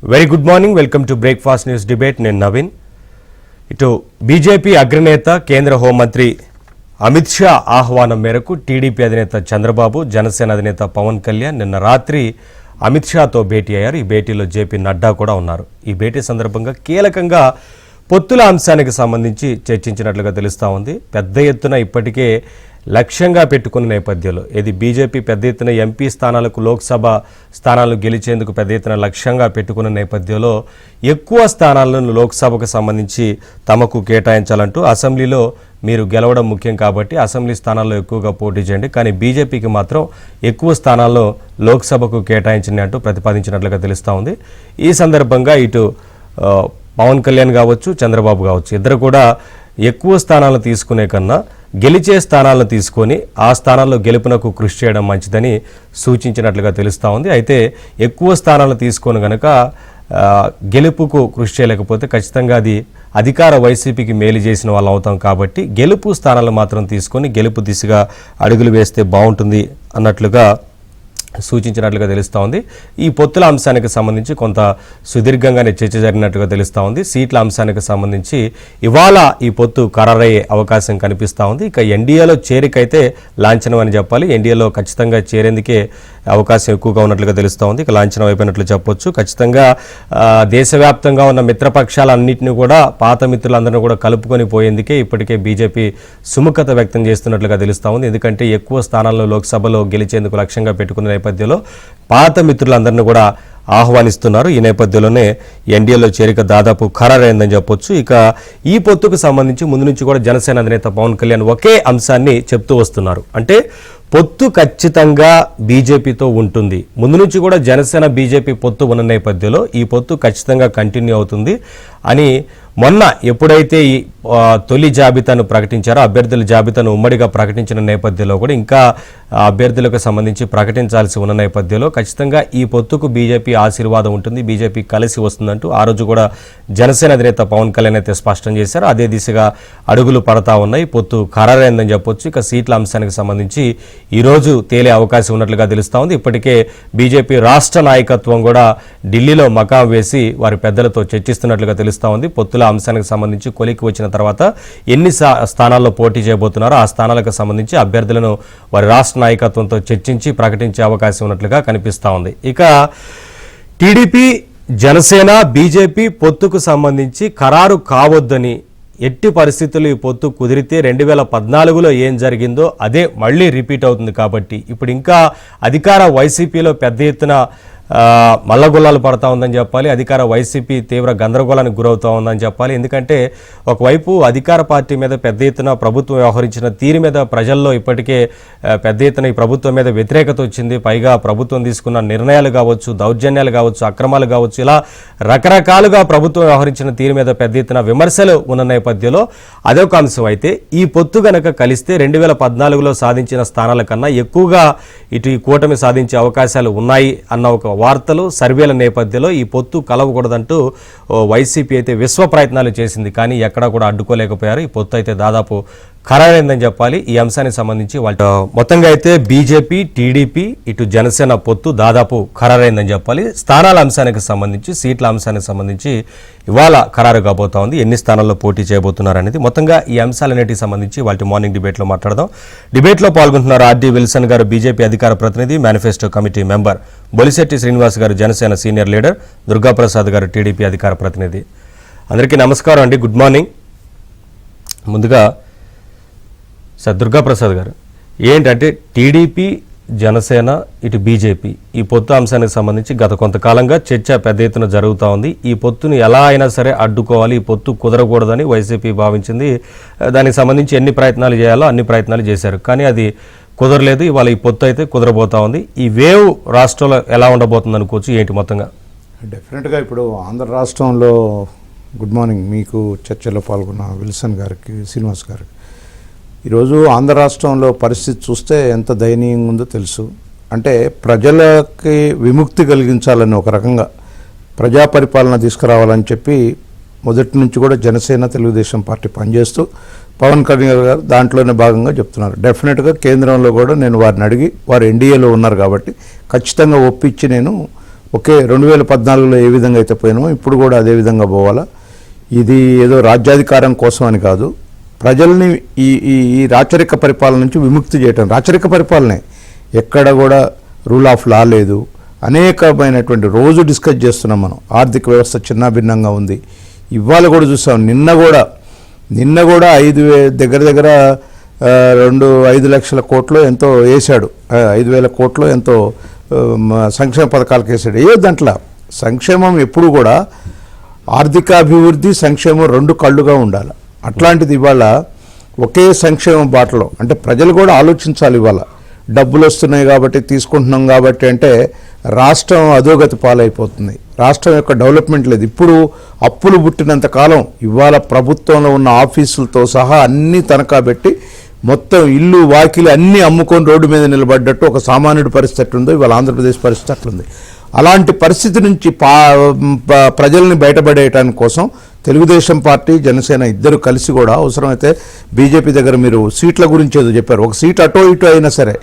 Very good morning. Welcome to breakfast news debate. నేను నవీన్. ఇటు BJP అగ్రనేత కేంద్ర హోంమంత్రి అమిత్ షా ఆహ్వానం మేరకు టీడీపీ అధినేత చంద్రబాబు, జనసేన అధినేత పవన్ కళ్యాణ్ నిన్న రాత్రి అమిత్ షాతో భేటీ అయ్యారు. ఈ భేటీలో జేపీ నడ్డా కూడా ఉన్నారు. ఈ భేటీ సందర్భంగా కీలకంగా పొత్తుల అంశానికి సంబంధించి చర్చించినట్లుగా తెలుస్తూ ఉంది. పెద్ద ఎత్తున ఇప్పటికే లక్ష్యంగా పెట్టుకున్న నేపథ్యంలో ఇది బీజేపీ పెద్ద ఎత్తున ఎంపీ స్థానాలకు, లోక్సభ స్థానాలు గెలిచేందుకు పెద్ద ఎత్తున లక్ష్యంగా పెట్టుకున్న నేపథ్యంలో ఎక్కువ స్థానాలను లోక్సభకు సంబంధించి తమకు కేటాయించాలంటూ అసెంబ్లీలో మీరు గెలవడం ముఖ్యం కాబట్టి అసెంబ్లీ స్థానాల్లో ఎక్కువగా పోటీ చేయండి, కానీ బీజేపీకి మాత్రం ఎక్కువ స్థానాల్లో లోక్సభకు కేటాయించండి అంటూ ప్రతిపాదించినట్లుగా తెలుస్తూ ఉంది. ఈ సందర్భంగా ఇటు పవన్ కళ్యాణ్ కావచ్చు, చంద్రబాబు కావచ్చు, ఇద్దరు కూడా ఎక్కువ స్థానాలను తీసుకునే కన్నా గెలిచే స్థానాలను తీసుకొని ఆ స్థానాల్లో గెలుపునకు కృషి చేయడం మంచిదని సూచించినట్లుగా తెలుస్తూ ఉంది. అయితే ఎక్కువ స్థానాలను తీసుకొని కనుక గెలుపుకు కృషి చేయలేకపోతే ఖచ్చితంగా అది అధికార వైసీపీకి మేలు చేసిన వాళ్ళు అవుతాం కాబట్టి గెలుపు స్థానాలు మాత్రం తీసుకొని గెలుపు దిశగా అడుగులు వేస్తే బాగుంటుంది అన్నట్లుగా సూచించినట్లుగా తెలుస్తూ ఉంది. ఈ పొత్తుల అంశానికి సంబంధించి కొంత సుదీర్ఘంగానే చర్చ జరిగినట్టుగా తెలుస్తూ ఉంది. సీట్ల అంశానికి సంబంధించి ఇవాళ ఈ పొత్తు ఖరారయ్యే అవకాశం కనిపిస్తూ ఉంది. ఇక ఎన్డీఏలో చేరికైతే లాంఛనం అని చెప్పాలి. ఎన్డీఏలో ఖచ్చితంగా చేరేందుకే అవకాశం ఎక్కువగా ఉన్నట్లుగా తెలుస్తూ ఉంది. ఇక లాంఛనం అయిపోయినట్లు చెప్పొచ్చు. ఖచ్చితంగా దేశవ్యాప్తంగా ఉన్న మిత్రపక్షాలన్నింటినీ కూడా, పాత మిత్రులందరినీ కూడా కలుపుకొని పోయేందుకే ఇప్పటికే బీజేపీ సుముఖత వ్యక్తం చేస్తున్నట్లుగా తెలుస్తూ ఉంది. ఎందుకంటే ఎక్కువ స్థానాల్లో లోక్సభలో గెలిచేందుకు లక్ష్యంగా పెట్టుకున్న నేపథ్యంలో పాత మిత్రులందరినీ కూడా ఆహ్వానిస్తున్నారు. ఈ నేపథ్యంలోనే ఎన్డీఏలో చేరిక దాదాపు ఖరారైందని చెప్పొచ్చు. ఇక ఈ పొత్తుకు సంబంధించి ముందు నుంచి కూడా జనసేన అధినేత పవన్ కళ్యాణ్ ఒకే అంశాన్ని చెప్తూ వస్తున్నారు. అంటే పొత్తు ఖచ్చితంగా బీజేపీతో ఉంటుంది. ముందు నుంచి కూడా జనసేన బీజేపీ పొత్తు ఉన్న నేపథ్యంలో ఈ పొత్తు ఖచ్చితంగా కంటిన్యూ అవుతుంది అని మొన్న ఎప్పుడైతే ఈ తొలి జాబితాను ప్రకటించారో, అభ్యర్థుల జాబితాను ఉమ్మడిగా ప్రకటించిన నేపథ్యంలో కూడా ఇంకా అభ్యర్థులకు సంబంధించి ప్రకటించాల్సి ఉన్న నేపథ్యంలో ఖచ్చితంగా ఈ పొత్తుకు బీజేపీ ఆశీర్వాదం ఉంటుంది, బీజేపీ కలిసి వస్తుందంటూ ఆ రోజు కూడా జనసేన అధినేత పవన్ కళ్యాణ్ అయితే స్పష్టం చేశారు. అదే దిశగా అడుగులు పడతా ఉన్నాయి. పొత్తు ఖరారైందని చెప్పొచ్చు. ఇక సీట్ల అంశానికి సంబంధించి ఈరోజు తేలే అవకాశం ఉన్నట్లుగా తెలుస్తూ ఉంది. ఇప్పటికే బీజేపీ రాష్ట్ర నాయకత్వం కూడా ఢిల్లీలో మకాం వేసి వారి పెద్దలతో చర్చిస్తున్నట్లుగా తెలుస్తూ ఉంది. పొత్తుల అంశానికి సంబంధించి కొలికి వచ్చిన తర్వాత ఎన్ని స్థానాల్లో పోటీ చేయబోతున్నారో ఆ స్థానాలకు సంబంధించి అభ్యర్థులను వారి రాష్ట్ర నాయకత్వంతో చర్చించి ప్రకటించే అవకాశం ఉన్నట్లుగా కనిపిస్తూ ఉంది. ఇక టీడీపీ, జనసేన, బీజేపీ పొత్తుకు సంబంధించి ఖరారు కావద్దని, ఎట్టి పరిస్థితుల్లో ఈ పొత్తు కుదిరితే 2014లో ఏం జరిగిందో అదే మళ్ళీ రిపీట్ అవుతుంది కాబట్టి ఇప్పుడు ఇంకా అధికార వైసీపీలో పెద్ద ఎత్తున మల్లగొల్లాలు పడతా ఉందని చెప్పాలి. అధికార వైసీపీ తీవ్ర గందరగోళానికి గురవుతూ ఉందని చెప్పాలి. ఎందుకంటే ఒకవైపు అధికార పార్టీ మీద పెద్ద ఎత్తున ప్రభుత్వం వ్యవహరించిన తీరు మీద ప్రజల్లో ఇప్పటికే పెద్ద ఎత్తున ఈ ప్రభుత్వం మీద వ్యతిరేకత వచ్చింది. పైగా ప్రభుత్వం తీసుకున్న నిర్ణయాలు కావచ్చు, దౌర్జన్యాలు కావచ్చు, అక్రమాలు కావచ్చు, ఇలా రకరకాలుగా ప్రభుత్వం వ్యవహరించిన తీరు మీద పెద్ద ఎత్తున విమర్శలు ఉన్న నేపథ్యంలో అదొక అంశం. అయితే ఈ పొత్తు గనక కలిస్తే 2014లో సాధించిన స్థానాల కన్నా ఎక్కువగా ఇటు ఈ కూటమి సాధించే అవకాశాలు ఉన్నాయి అన్న ఒక వార్తలు, సర్వేల నేపథ్యంలో ఈ పొత్తు కలవకూడదంటూ వైసీపీ అయితే విశ్వ ప్రయత్నాలు చేసింది, కానీ ఎక్కడా కూడా అడ్డుకోలేకపోయారు. ఈ పొత్తు అయితే దాదాపు ఖరారైందని చెప్పాలి. ఈ అంశానికి సంబంధించి మొత్తంగా అయితే బీజేపీ, టీడీపీ, ఇటు జనసేన పొత్తు దాదాపు ఖరారైందని చెప్పాలి. స్థానాల అంశానికి సంబంధించి, సీట్ల అంశానికి సంబంధించి ఇవాళ ఖరారు కాబోతా ఉంది. ఎన్ని స్థానాల్లో పోటీ చేయబోతున్నారు అనేది మొత్తంగా ఈ అంశాలన్నిటికి సంబంధించి వాటి మార్నింగ్ డిబేట్లో మాట్లాడదాం. డిబేట్లో పాల్గొంటున్నారు ఆర్డీ విల్సన్ గారు, బీజేపీ అధికార ప్రతినిధి, manifesto committee member, Bolisetti Srinivas గారు, జనసేన సీనియర్ లీడర్, దుర్గాప్రసాద్ గారు, టీడీపీ అధికార ప్రతినిధి. అందరికీ నమస్కారం అండి, గుడ్ మార్నింగ్. ముందుగా సార్ దుర్గాప్రసాద్ గారు, ఏంటంటే టీడీపీ, జనసేన, ఇటు బీజేపీ ఈ పొత్తు అంశానికి సంబంధించి గత కొంతకాలంగా చర్చ పెద్ద ఎత్తున జరుగుతూ ఉంది. ఈ పొత్తుని ఎలా అయినా సరే అడ్డుకోవాలి, ఈ పొత్తు కుదరకూడదని వైసీపీ భావించింది. దానికి సంబంధించి ఎన్ని ప్రయత్నాలు చేయాలో అన్ని ప్రయత్నాలు చేశారు, కానీ అది కుదరలేదు. ఇవాళ ఈ పొత్తు అయితే కుదరబోతా ఉంది. ఈ వేవ్ రాష్ట్రంలో ఎలా ఉండబోతుంది అనుకోవచ్చు, ఏంటి మొత్తంగా? డెఫినెట్గా ఇప్పుడు ఆంధ్ర రాష్ట్రంలో, గుడ్ మార్నింగ్ మీకు, చర్చలో పాల్గొన్న విల్సన్ గారికి, శ్రీనివాస్ గారికి, ఈరోజు ఆంధ్ర రాష్ట్రంలో పరిస్థితి చూస్తే ఎంత దయనీయంగా ఉందో తెలుసు. అంటే ప్రజలకి విముక్తి కలిగించాలని, ఒక రకంగా ప్రజా పరిపాలన తీసుకురావాలని చెప్పి మొదటి నుంచి కూడా జనసేన, తెలుగుదేశం పార్టీ పనిచేస్తూ పవన్ కళ్యాణ్ గారు దాంట్లోనే భాగంగా చెప్తున్నారు. డెఫినెట్గా కేంద్రంలో కూడా నేను వారిని అడిగి, వారు ఎన్డీఏలో ఉన్నారు కాబట్టి ఖచ్చితంగా ఒప్పించి నేను ఓకే 2014లో ఏ విధంగా అయితే పోయినామో ఇప్పుడు కూడా అదే విధంగా పోవాలా. ఇది ఏదో రాజ్యాధికారం కోసం అని కాదు, ప్రజల్ని ఈ రాచరిక పరిపాలన నుంచి విముక్తి చేయటం. రాచరిక పరిపాలనే, ఎక్కడ కూడా రూల్ ఆఫ్ లా లేదు, అనేకమైనటువంటి రోజు డిస్కస్ చేస్తున్నాం మనం. ఆర్థిక వ్యవస్థ చిన్నాభిన్నంగా ఉంది. ఇవాళ కూడా చూసాం, నిన్న కూడా 5 లక్షల కోట్లు ఎంతో వేశాడు, 5,000 కోట్లు ఎంతో సంక్షేమ పథకాలకు వేసాడు. ఏ దాంట్లో సంక్షేమం ఎప్పుడు కూడా ఆర్థిక అభివృద్ధి సంక్షేమం 2 కళ్ళుగా ఉండాలి. అట్లాంటిది ఇవాళ ఒకే సంక్షేమం బాటలో, అంటే ప్రజలు కూడా ఆలోచించాలి. ఇవాళ డబ్బులు వస్తున్నాయి కాబట్టి తీసుకుంటున్నాం కాబట్టి అంటే రాష్ట్రం అధోగతి పాలైపోతుంది. రాష్ట్రం యొక్క డెవలప్మెంట్ లేదు. ఇప్పుడు అప్పులు పుట్టినంత కాలం ఇవాళ ప్రభుత్వంలో ఉన్న ఆఫీసులతో సహా అన్నీ తనఖా పెట్టి మొత్తం ఇల్లు వాకిలి అన్నీ అమ్ముకొని రోడ్డు మీద నిలబడ్డట్టు ఒక సామాన్యుడి పరిస్థితి ఉందో ఇవాళ ఆంధ్రప్రదేశ్ పరిస్థితి అట్లుంది. అలాంటి పరిస్థితి నుంచి ప్రజల్ని బయటపడేయటానికి కోసం తెలుగుదేశం పార్టీ జనసేన ఇద్దరు కలిసి కూడా అవసరమైతే బీజేపీ దగ్గర మీరు సీట్ల గురించి ఏదో చెప్పారు, ఒక సీట్ అటో ఇటో అయినా సరే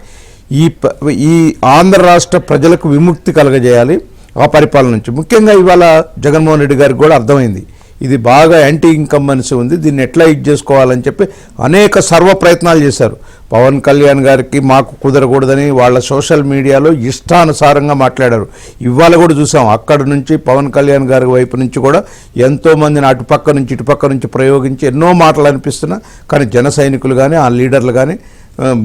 ఈ ఆంధ్ర రాష్ట్ర ప్రజలకు విముక్తి కలగజేయాలి ఆ పరిపాలన నుంచి. ముఖ్యంగా ఇవాళ జగన్మోహన్ రెడ్డి గారికి కూడా అర్థమైంది ఇది బాగా యాంటీ ఇన్కంబెన్సీ ఉంది, దీన్ని ఎట్లా ఇది చేసుకోవాలని చెప్పి అనేక సర్వ ప్రయత్నాలు చేశారు. పవన్ కళ్యాణ్ గారికి మాకు కుదరకూడదని వాళ్ళ సోషల్ మీడియాలో ఇష్టానుసారంగా మాట్లాడారు. ఇవాళ కూడా చూసాం, అక్కడ నుంచి పవన్ కళ్యాణ్ గారి వైపు నుంచి కూడా ఎంతోమందిని అటుపక్క నుంచి ఇటుపక్క నుంచి ప్రయోగించి ఎన్నో మాటలు అనిపిస్తున్నా, కానీ జన సైనికులు కానీ ఆ లీడర్లు కానీ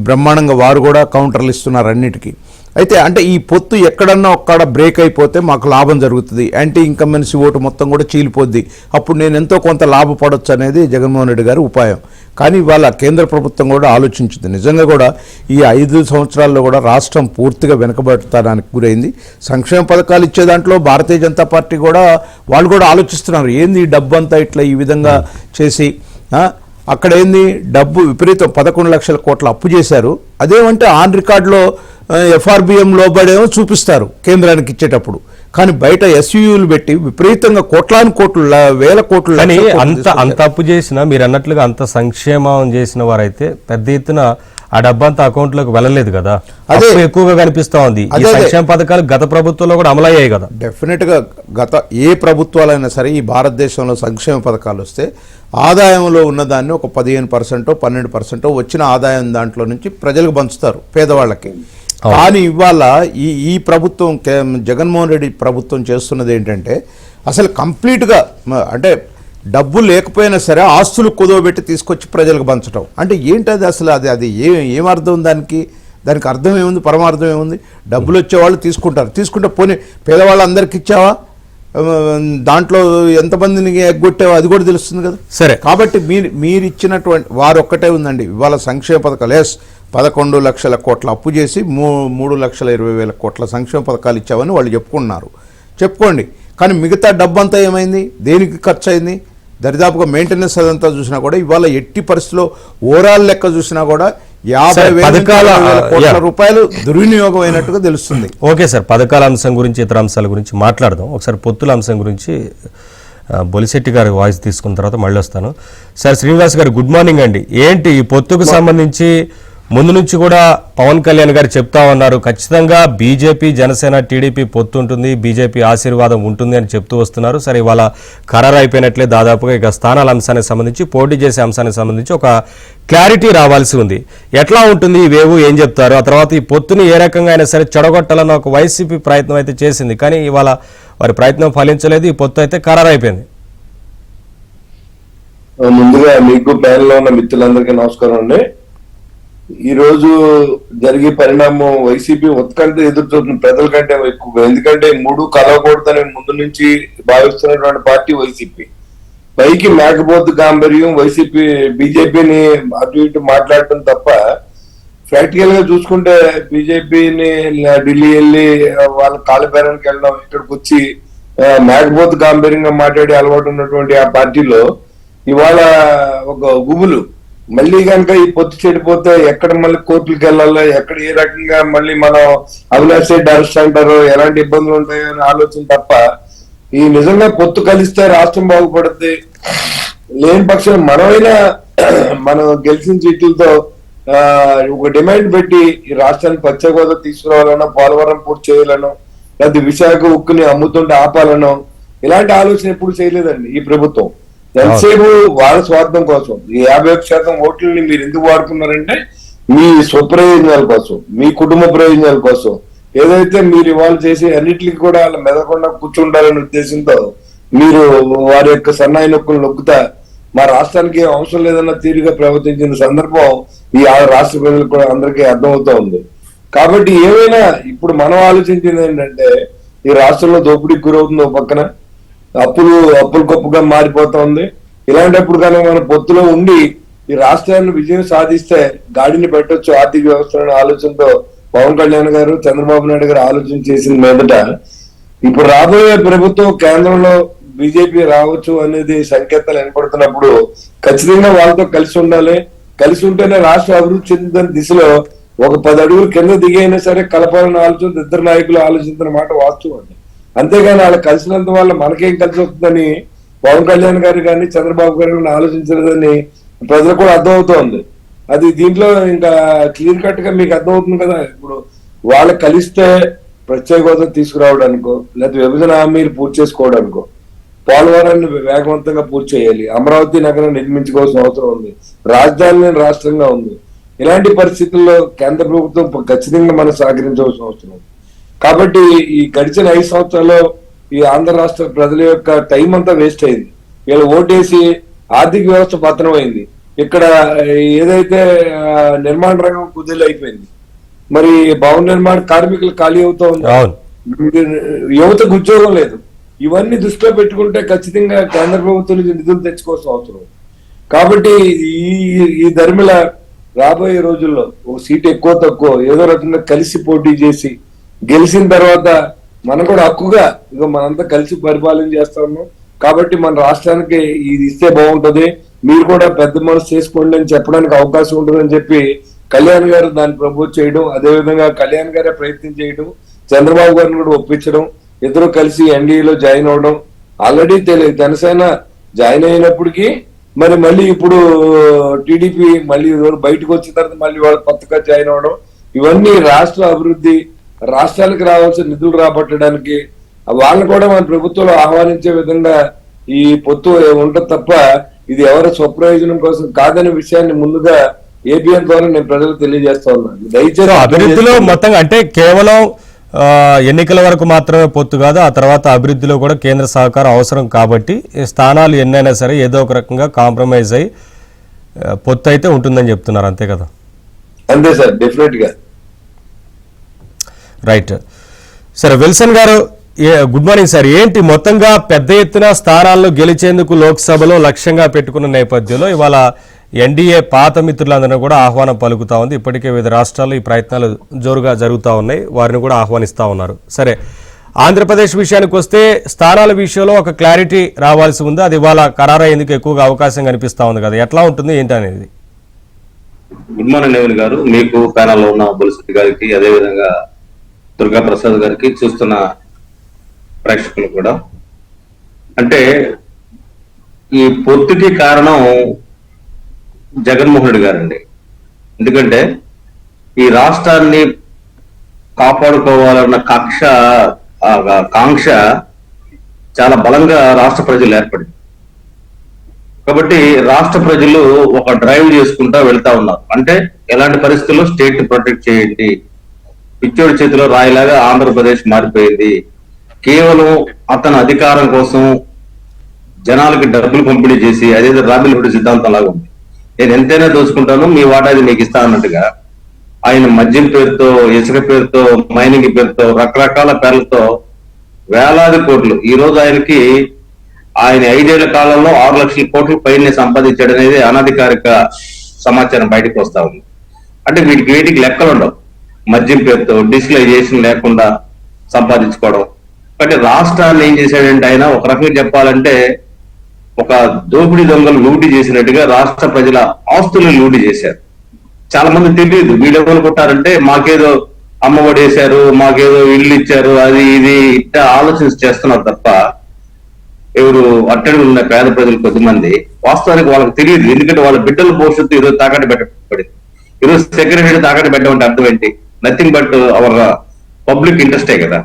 బ్రహ్మాండంగా వారు కూడా కౌంటర్లు ఇస్తున్నారు అన్నిటికీ. అయితే అంటే ఈ పొత్తు ఎక్కడన్నా ఒక్కడ బ్రేక్ అయిపోతే మాకు లాభం జరుగుతుంది, యాంటీ ఇన్కంబెన్సీ ఓటు మొత్తం కూడా చీలిపోద్ది, అప్పుడు నేను ఎంతో కొంత లాభపడవచ్చు అనేది జగన్మోహన్ రెడ్డి గారి ఉపాయం. కానీ ఇవాళ కేంద్ర ప్రభుత్వం కూడా ఆలోచించింది. నిజంగా కూడా ఈ 5 సంవత్సరాల్లో కూడా రాష్ట్రం పూర్తిగా వెనుకబడతానికి గురైంది. సంక్షేమ పథకాలు ఇచ్చే దాంట్లో భారతీయ జనతా పార్టీ కూడా వాళ్ళు కూడా ఆలోచిస్తున్నారు, ఏంది ఈ డబ్బు అంతా ఇట్లా ఈ విధంగా చేసి అక్కడ ఏంది డబ్బు విపరీతం 11 లక్షల కోట్ల అప్పు చేశారు. అదేమంటే ఆన్ రికార్డులో FRBM లోబడేమో చూపిస్తారు కేంద్రానికి ఇచ్చేటప్పుడు, కానీ బయట SUలు పెట్టి విపరీతంగా కోట్లాను కోట్లు వేల కోట్లు. కానీ అంత అప్పు చేసినా మీరు అన్నట్లుగా అంత సంక్షేమం చేసిన వారైతే పెద్ద ఎత్తున ఆ డబ్బంతా అకౌంట్ లోకి వెళ్ళలేదు కదా, అదే ఎక్కువగా కనిపిస్తా ఉంది. ఈ సంక్షేమ పథకాలు గత ప్రభుత్వంలో కూడా అమలయ్యాయి కదా. డెఫినెట్ గా గత ఏ ప్రభుత్వాలైనా సరే ఈ భారతదేశంలో సంక్షేమ పథకాలు వస్తే ఆదాయంలో ఉన్నదాన్ని ఒక 15%, 12% వచ్చిన ఆదాయం దాంట్లో నుంచి ప్రజలకు పంచుతారు, పేదవాళ్ళకి. కానీ ఇవాళ ఈ ప్రభుత్వం జగన్మోహన్ రెడ్డి ప్రభుత్వం చేస్తున్నది ఏంటంటే అసలు కంప్లీట్గా అంటే డబ్బు లేకపోయినా సరే ఆస్తులు కుదవబెట్టి తీసుకొచ్చి ప్రజలకు పంచడం అంటే ఏంటది అసలు? అది ఏమర్థం దానికి అర్థం ఏముంది, పరమార్థం ఏముంది? డబ్బులు వచ్చేవాళ్ళు తీసుకుంటే పోనీ పేదవాళ్ళందరికీ ఇచ్చావా, దాంట్లో ఎంతమందిని ఎగ్గొట్టావో అది కూడా తెలుస్తుంది కదా. సరే, కాబట్టి మీరు ఇచ్చినటువంటి వారు ఒక్కటే ఉందండి ఇవాళ సంక్షేమ పథకాలు 11 లక్షల కోట్ల అప్పు చేసి 3,20,000 కోట్ల సంక్షేమ పథకాలు ఇచ్చామని వాళ్ళు చెప్పుకోండి. కానీ మిగతా డబ్బంతా ఏమైంది, దేనికి ఖర్చు అయింది? దరిదాపుగా మెయింటెనెన్స్ అదంతా చూసినా కూడా ఇవాళ ఎట్టి పరిస్థితిలో ఓవరాల్ లెక్క చూసినా కూడా 50,000 కోట్ల రూపాయలు దుర్వినియోగం అయినట్టుగా తెలుస్తుంది. ఓకే సార్, పథకాల అంశం గురించి ఇతర అంశాల గురించి మాట్లాడదాం. ఒకసారి పొత్తుల అంశం గురించి బొలిశెట్టి గారి వాయిస్ తీసుకున్న తర్వాత మళ్ళీ వస్తాను. సార్ శ్రీనివాస్ గారు గుడ్ మార్నింగ్ అండి. ఏంటి ఈ పొత్తుకు సంబంధించి ముందు నుంచి కూడా పవన్ కళ్యాణ్ గారు చెప్తా ఉన్నారు, ఖచ్చితంగా బీజేపీ జనసేన టీడీపీ పొత్తు ఉంటుంది, బీజేపీ ఆశీర్వాదం ఉంటుంది అని చెప్తూ వస్తున్నారు. సరే, ఇవాళ ఖరారు అయిపోయినట్లే దాదాపుగా ఇక స్థానాల అంశానికి సంబంధించి పోటీ చేసే అంశానికి సంబంధించి ఒక క్లారిటీ రావాల్సి ఉంది. ఎట్లా ఉంటుంది ఈ వేవు, ఏం చెప్తారు? ఆ తర్వాత ఈ పొత్తుని ఏ రకంగా అయినా సరే చెడగొట్టాలన్న ఒక వైసీపీ ప్రయత్నం అయితే చేసింది, కానీ ఇవాళ వారి ప్రయత్నం ఫలించలేదు, ఈ పొత్తు అయితే ఖరారు అయిపోయింది. ముందుగా మీకు ప్యానెల్లో ఉన్న మిత్రులందరికీ నమస్కారం అండి. ఈ రోజు జరిగే పరిణామం వైసీపీ ఉత్కంఠ ఎదురు చూస్తున్న ప్రజల కంటే ఎక్కువగా, ఎందుకంటే 3 కలవకూడదని ముందు నుంచి భావిస్తున్నటువంటి పార్టీ వైసీపీ. పైకి మేకపోతు గాంభీర్యం వైసీపీ బీజేపీని అటు ఇటు మాట్లాడటం తప్ప ప్రాక్టికల్ గా చూసుకుంటే బీజేపీని ఢిల్లీ వెళ్ళి వాళ్ళ కాలబేరానికి వెళ్ళడం, ఇక్కడికి వచ్చి మేకపోతు గాంభీర్యంగా మాట్లాడే అలవాటు ఉన్నటువంటి ఆ పార్టీలో ఇవాళ ఒక గుబులు మళ్ళీ కనుక ఈ పొత్తు చెడిపోతే ఎక్కడ మళ్ళీ కోర్టులకు వెళ్ళాలో, ఎక్కడ ఏ రకంగా మళ్ళీ మనం అవినాష్ రెడ్డి అరెస్ట్ అంటారో, ఎలాంటి ఇబ్బందులు ఉంటాయో అని ఆలోచన తప్ప ఈ నిజంగా పొత్తు కలిస్తే రాష్ట్రం బాగుపడుతుంది. లేని పక్షం మనమైనా మనం గెలిచిన సీట్లతో ఒక డిమాండ్ పెట్టి ఈ రాష్ట్రానికి ప్రత్యేక హోదా తీసుకురావాలనో, పోలవరం పూర్తి చేయాలనో, లేకపోతే విశాఖ ఉక్కుని అమ్ముతుంటే ఆపాలనో ఇలాంటి ఆలోచన ఎప్పుడు చేయలేదండి ఈ ప్రభుత్వం. ఎంతసేపు వాళ్ళ స్వార్థం కోసం ఈ 51% ఓట్లని మీరు ఎందుకు వాడుకున్నారంటే మీ స్వప్రయోజనాల కోసం, మీ కుటుంబ ప్రయోజనాల కోసం, ఏదైతే మీరు ఇవాళ చేసి అన్నిటికీ కూడా వాళ్ళ మెదకుండా కూర్చుంటారనే ఉద్దేశంతో మీరు వారి యొక్క సన్నాయి నొక్కులు నొక్కుతా మా రాష్ట్రానికి ఏం అవసరం లేదన్న తీరుగా ప్రవర్తించిన సందర్భం ఈ రాష్ట్ర ప్రజలకు కూడా అందరికీ అర్థమవుతా ఉంది. కాబట్టి ఏమైనా ఇప్పుడు మనం ఆలోచించింది ఏంటంటే ఈ రాష్ట్రంలో దోపిడీకి గురవుతుంది, ఒక పక్కన అప్పులు గొప్పగా మారిపోతా ఉంది. ఇలాంటప్పుడు కానీ మన పొత్తులో ఉండి ఈ రాష్ట్రాన్ని విజయం సాధిస్తే గాడిని పెట్టొచ్చు ఆర్థిక వ్యవస్థలను ఆలోచనతో పవన్ కళ్యాణ్ గారు, చంద్రబాబు నాయుడు గారు ఆలోచన చేసిన మీదట ఇప్పుడు రాబోయే ప్రభుత్వం కేంద్రంలో బీజేపీ రావచ్చు అనేది సంకేతాలు వినపడుతున్నప్పుడు ఖచ్చితంగా వాళ్ళతో కలిసి ఉండాలి. కలిసి ఉంటేనే రాష్ట్ర అభివృద్ధి చెందుతున్న దిశలో ఒక 10 అడుగులు కింద దిగైనా సరే కలపాలని ఆలోచన ఇద్దరు నాయకులు ఆలోచించిన మాట వాస్తవం అండి. అంతేగాని వాళ్ళు కలిసినంత వల్ల మనకేం కలిసి వస్తుందని పవన్ కళ్యాణ్ గారు కానీ చంద్రబాబు గారు కానీ ఆలోచించలేదని ప్రజలకు కూడా అర్థమవుతోంది. అది దీంట్లో ఇంకా క్లియర్ కట్ గా మీకు అర్థమవుతుంది కదా. ఇప్పుడు వాళ్ళు కలిస్తే ప్రత్యేక హోదా తీసుకురావడానికో లేదా విభజన హామీలు పూర్తి చేసుకోవడానికో, పోలవరాన్ని వేగవంతంగా పూర్తి చేయాలి, అమరావతి నగరం నిర్మించుకోవాల్సిన అవసరం ఉంది, రాజధాని రాష్ట్రంగా ఉంది. ఇలాంటి పరిస్థితుల్లో కేంద్ర ప్రభుత్వం ఖచ్చితంగా మనం సహకరించవలసిన అవసరం ఉంది. కాబట్టి ఈ గడిచిన 5 సంవత్సరాల్లో ఈ ఆంధ్ర రాష్ట్ర ప్రజల యొక్క టైం అంతా వేస్ట్ అయింది. వీళ్ళు ఓటేసి ఆర్థిక వ్యవస్థ పతనం అయింది. ఇక్కడ ఏదైతే నిర్మాణ రంగం కుదేలు అయిపోయింది. మరి భవన నిర్మాణ కార్మికులు ఖాళీ అవుతా ఉన్నారు, యువతకు ఉద్యోగం లేదు. ఇవన్నీ దృష్టిలో పెట్టుకుంటే ఖచ్చితంగా కేంద్ర ప్రభుత్వం నుంచి నిధులు తెచ్చుకోవాల్సిన అవసరం. కాబట్టి ఈ ధర్మిల రాబోయే రోజుల్లో ఒక సీట్ ఎక్కువ తక్కువ ఏదో రకంగా కలిసి పోటీ చేసి గెలిచిన తర్వాత మనం కూడా హక్కుగా ఇక మనంతా కలిసి పరిపాలన చేస్తా ఉన్నాం. కాబట్టి మన రాష్ట్రానికి ఇది ఇస్తే బాగుంటది, మీరు కూడా పెద్ద మనసు చేసుకోండి అని చెప్పడానికి అవకాశం ఉంటుందని చెప్పి కళ్యాణ్ గారు దాన్ని ప్రపోజ్ చేయడం, అదేవిధంగా కళ్యాణ్ గారే ప్రయత్నం చేయడం, చంద్రబాబు గారిని కూడా ఒప్పించడం, ఇద్దరు కలిసి ఎన్డీఏలో జాయిన్ అవడం. ఆల్రెడీ జనసేన జాయిన్ అయినప్పటికీ మరి మళ్ళీ ఇప్పుడు టీడీపీ మళ్ళీ బయటకు వచ్చిన తర్వాత మళ్ళీ వాళ్ళు కొత్తగా జాయిన్ అవడం, ఇవన్నీ రాష్ట్ర అభివృద్ధి, రాష్ట్రానికి రావాల్సిన నిధులు రాబట్టడానికి వాళ్ళని కూడా మన ప్రభుత్వంలో ఆహ్వానించే విధంగా ఈ పొత్తు ఉంటుంది తప్ప ఇది ఎవరి స్వప్రయోజనం కోసం కాదనే విషయాన్ని ముందుగా ఏబిఎన్ ద్వారా నేను ప్రజలకు తెలియజేస్తా ఉన్నాను. దయచేసి అభివృద్ధిలో మొత్తంగా అంటే కేవలం ఎన్నికల వరకు మాత్రమే పొత్తు కాదు, ఆ తర్వాత అభివృద్ధిలో కూడా కేంద్ర సహకారం అవసరం. కాబట్టి స్థానాలు ఎన్నైనా సరే ఏదో ఒక రకంగా కాంప్రమైజ్ అయ్యి పొత్తు అయితే ఉంటుందని చెప్తున్నారు, అంతే కదా? అంతే సార్, డెఫినెట్ గా. రైట్. సరే విల్సన్ గారు, గుడ్ మార్నింగ్ సార్. ఏంటి మొత్తంగా పెద్ద ఎత్తున స్థానాల్లో గెలిచేందుకు లోక్సభలో లక్ష్యంగా పెట్టుకున్న నేపథ్యంలో ఇవాళ ఎన్డీఏ పాత మిత్రులందరూ కూడా ఆహ్వానం పలుకుతా ఉంది. ఇప్పటికే వివిధ రాష్ట్రాల్లో ఈ ప్రయత్నాలు జోరుగా జరుగుతూ ఉన్నాయి, వారిని కూడా ఆహ్వానిస్తూ ఉన్నారు. సరే, ఆంధ్రప్రదేశ్ విషయానికి వస్తే స్థానాల విషయంలో ఒక క్లారిటీ రావాల్సి ఉంది. అది ఇవాళ ఖరారయ్యేందుకు ఎక్కువగా అవకాశం కనిపిస్తూ ఉంది కదా, ఎట్లా ఉంటుంది ఏంటి అనేది? గుడ్ మార్నింగ్ నవీన్ గారు, మీకు ప్యానల్లో ఉన్న బొలిశెట్టి గారికి, అదేవిధంగా దుర్గా ప్రసాద్ గారికి, చూస్తున్న ప్రేక్షకులు కూడా. అంటే ఈ పొత్తుకి కారణం జగన్మోహన్ రెడ్డి గారండి. ఎందుకంటే ఈ రాష్ట్రాన్ని కాపాడుకోవాలన్న కాంక్ష చాలా బలంగా రాష్ట్ర ప్రజలు ఏర్పడింది. కాబట్టి రాష్ట్ర ప్రజలు ఒక డ్రైవ్ చేసుకుంటా వెళ్తా ఉన్నారు. అంటే ఎలాంటి పరిస్థితుల్లో స్టేట్ ని ప్రొటెక్ట్ చేయండి, పిచ్చోడి చేతిలో రాయిలాగా ఆంధ్రప్రదేశ్ మారిపోయింది, కేవలం అతని అధికారం కోసం జనాలకి డబ్బులు పంపిణీ చేసి అదేదో రాబిన్ హుడ్ సిద్ధాంతం లాగా ఉంది. నేను ఎంతైనా దోచుకుంటాను, మీ వాటాది మీకు ఇస్తా అన్నట్టుగా ఆయన మద్యం పేరుతో, ఇసుక పేరుతో, మైనింగ్ పేరుతో, రకరకాల పేర్లతో వేలాది కోట్లు ఈ రోజు ఆయన 5 ఏళ్ల కాలంలో 6 లక్షల కోట్ల పైన సంపాదించాడు అనేది అనధికారిక సమాచారం బయటకు వస్తా ఉంది. అంటే వీటికి లెక్కలు ఉండవు. మద్యం పేరుతో డిజిటలైజేషన్ లేకుండా సంపాదించుకోవడం. అంటే రాష్ట్రాన్ని ఏం చేశాడంటే ఆయన ఒక రకంగా చెప్పాలంటే ఒక దోపిడీ దొంగలు లూటీ చేసినట్టుగా రాష్ట్ర ప్రజల ఆస్తులను లూటీ చేశారు. చాలా మంది తెలియదు. వీళ్ళెవరుకుంటారంటే మాకేదో అమ్మఒడి వేశారు, మాకేదో ఇల్లు ఇచ్చారు, అది ఇది ఇట్లా ఆలోచన చేస్తున్నారు తప్ప ఎవరు అట్టడి ఉన్న పేద ప్రజలు కొద్దిమంది వాస్తవానికి వాళ్ళకి తెలియదు. ఎందుకంటే వాళ్ళ బిడ్డల భవిష్యత్తు ఈరోజు తాకట్టు పెట్టబడింది. ఈరోజు సెక్రటరీ తాకట్టు పెట్టమంటే అర్థం ఏంటి? నథింగ్ బట్ అవర్ పబ్లిక్ ఇంట్రెస్టే కదా.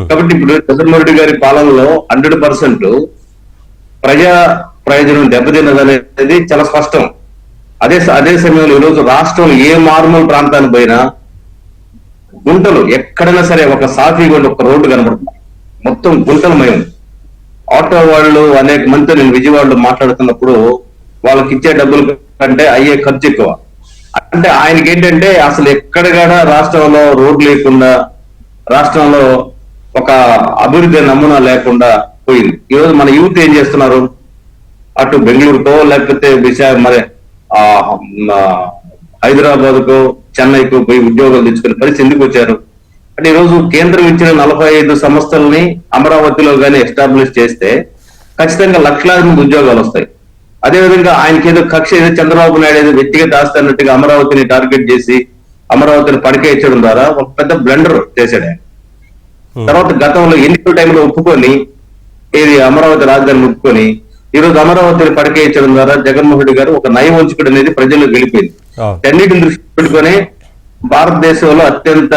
కాబట్టి ఇప్పుడు జగన్మోహన్ రెడ్డి గారి పాలనలో 100% ప్రజా ప్రయోజనం దెబ్బతిన్నదనేది చాలా స్పష్టం. అదే సమయంలో ఈరోజు రాష్ట్రంలో ఏ మారుమూల ప్రాంతానికి పోయినా గుంటలు, ఎక్కడైనా సరే ఒక సాఫీ గుంట, ఒక రోడ్డు కనబడుతుంది, మొత్తం గుంటలమయం. ఆటో వాళ్ళు అనేక మందితో నేను విజయవాడలో మాట్లాడుతున్నప్పుడు వాళ్ళకి ఇచ్చే డబ్బుల కంటే అయ్యే ఖర్చు ఎక్కువ. అంటే ఆయనకి ఏంటంటే అసలు ఎక్కడ కూడా రాష్ట్రంలో రోడ్లు లేకుండా, రాష్ట్రంలో ఒక అభివృద్ధి నమూనా లేకుండా పోయింది. ఈరోజు మన యూత్ ఏం చేస్తున్నారు, అటు బెంగళూరుకో లేకపోతే మరి హైదరాబాద్ కో చెన్నైకో పోయి ఉద్యోగాలు తెచ్చుకునే పరిస్థితి ఎందుకు వచ్చారు అంటే, ఈరోజు కేంద్రం ఇచ్చిన 45 సంస్థల్ని అమరావతిలో గానీ ఎస్టాబ్లిష్ చేస్తే ఖచ్చితంగా లక్షలాది మంది ఉద్యోగాలు వస్తాయి. అదేవిధంగా ఆయనకి ఏదో కక్ష, ఏదో చంద్రబాబు నాయుడు ఏదో వ్యక్తిగత ఆస్తి అన్నట్టుగా అమరావతిని టార్గెట్ చేసి అమరావతిని పడకేయించడం ద్వారా ఒక పెద్ద బ్లండర్ చేశాడు ఆయన. తర్వాత గతంలో ఎన్నికల టైంలో ఒప్పుకొని ఏది అమరావతి రాజధానిని ఒప్పుకొని ఈరోజు అమరావతిని పడకేయించడం ద్వారా జగన్మోహన్ రెడ్డి గారు ఒక నయవంచుకుడు అనేది ప్రజల్లో గెలిపోయింది. అన్నిటిని దృష్టి పెట్టుకొని భారతదేశంలో అత్యంత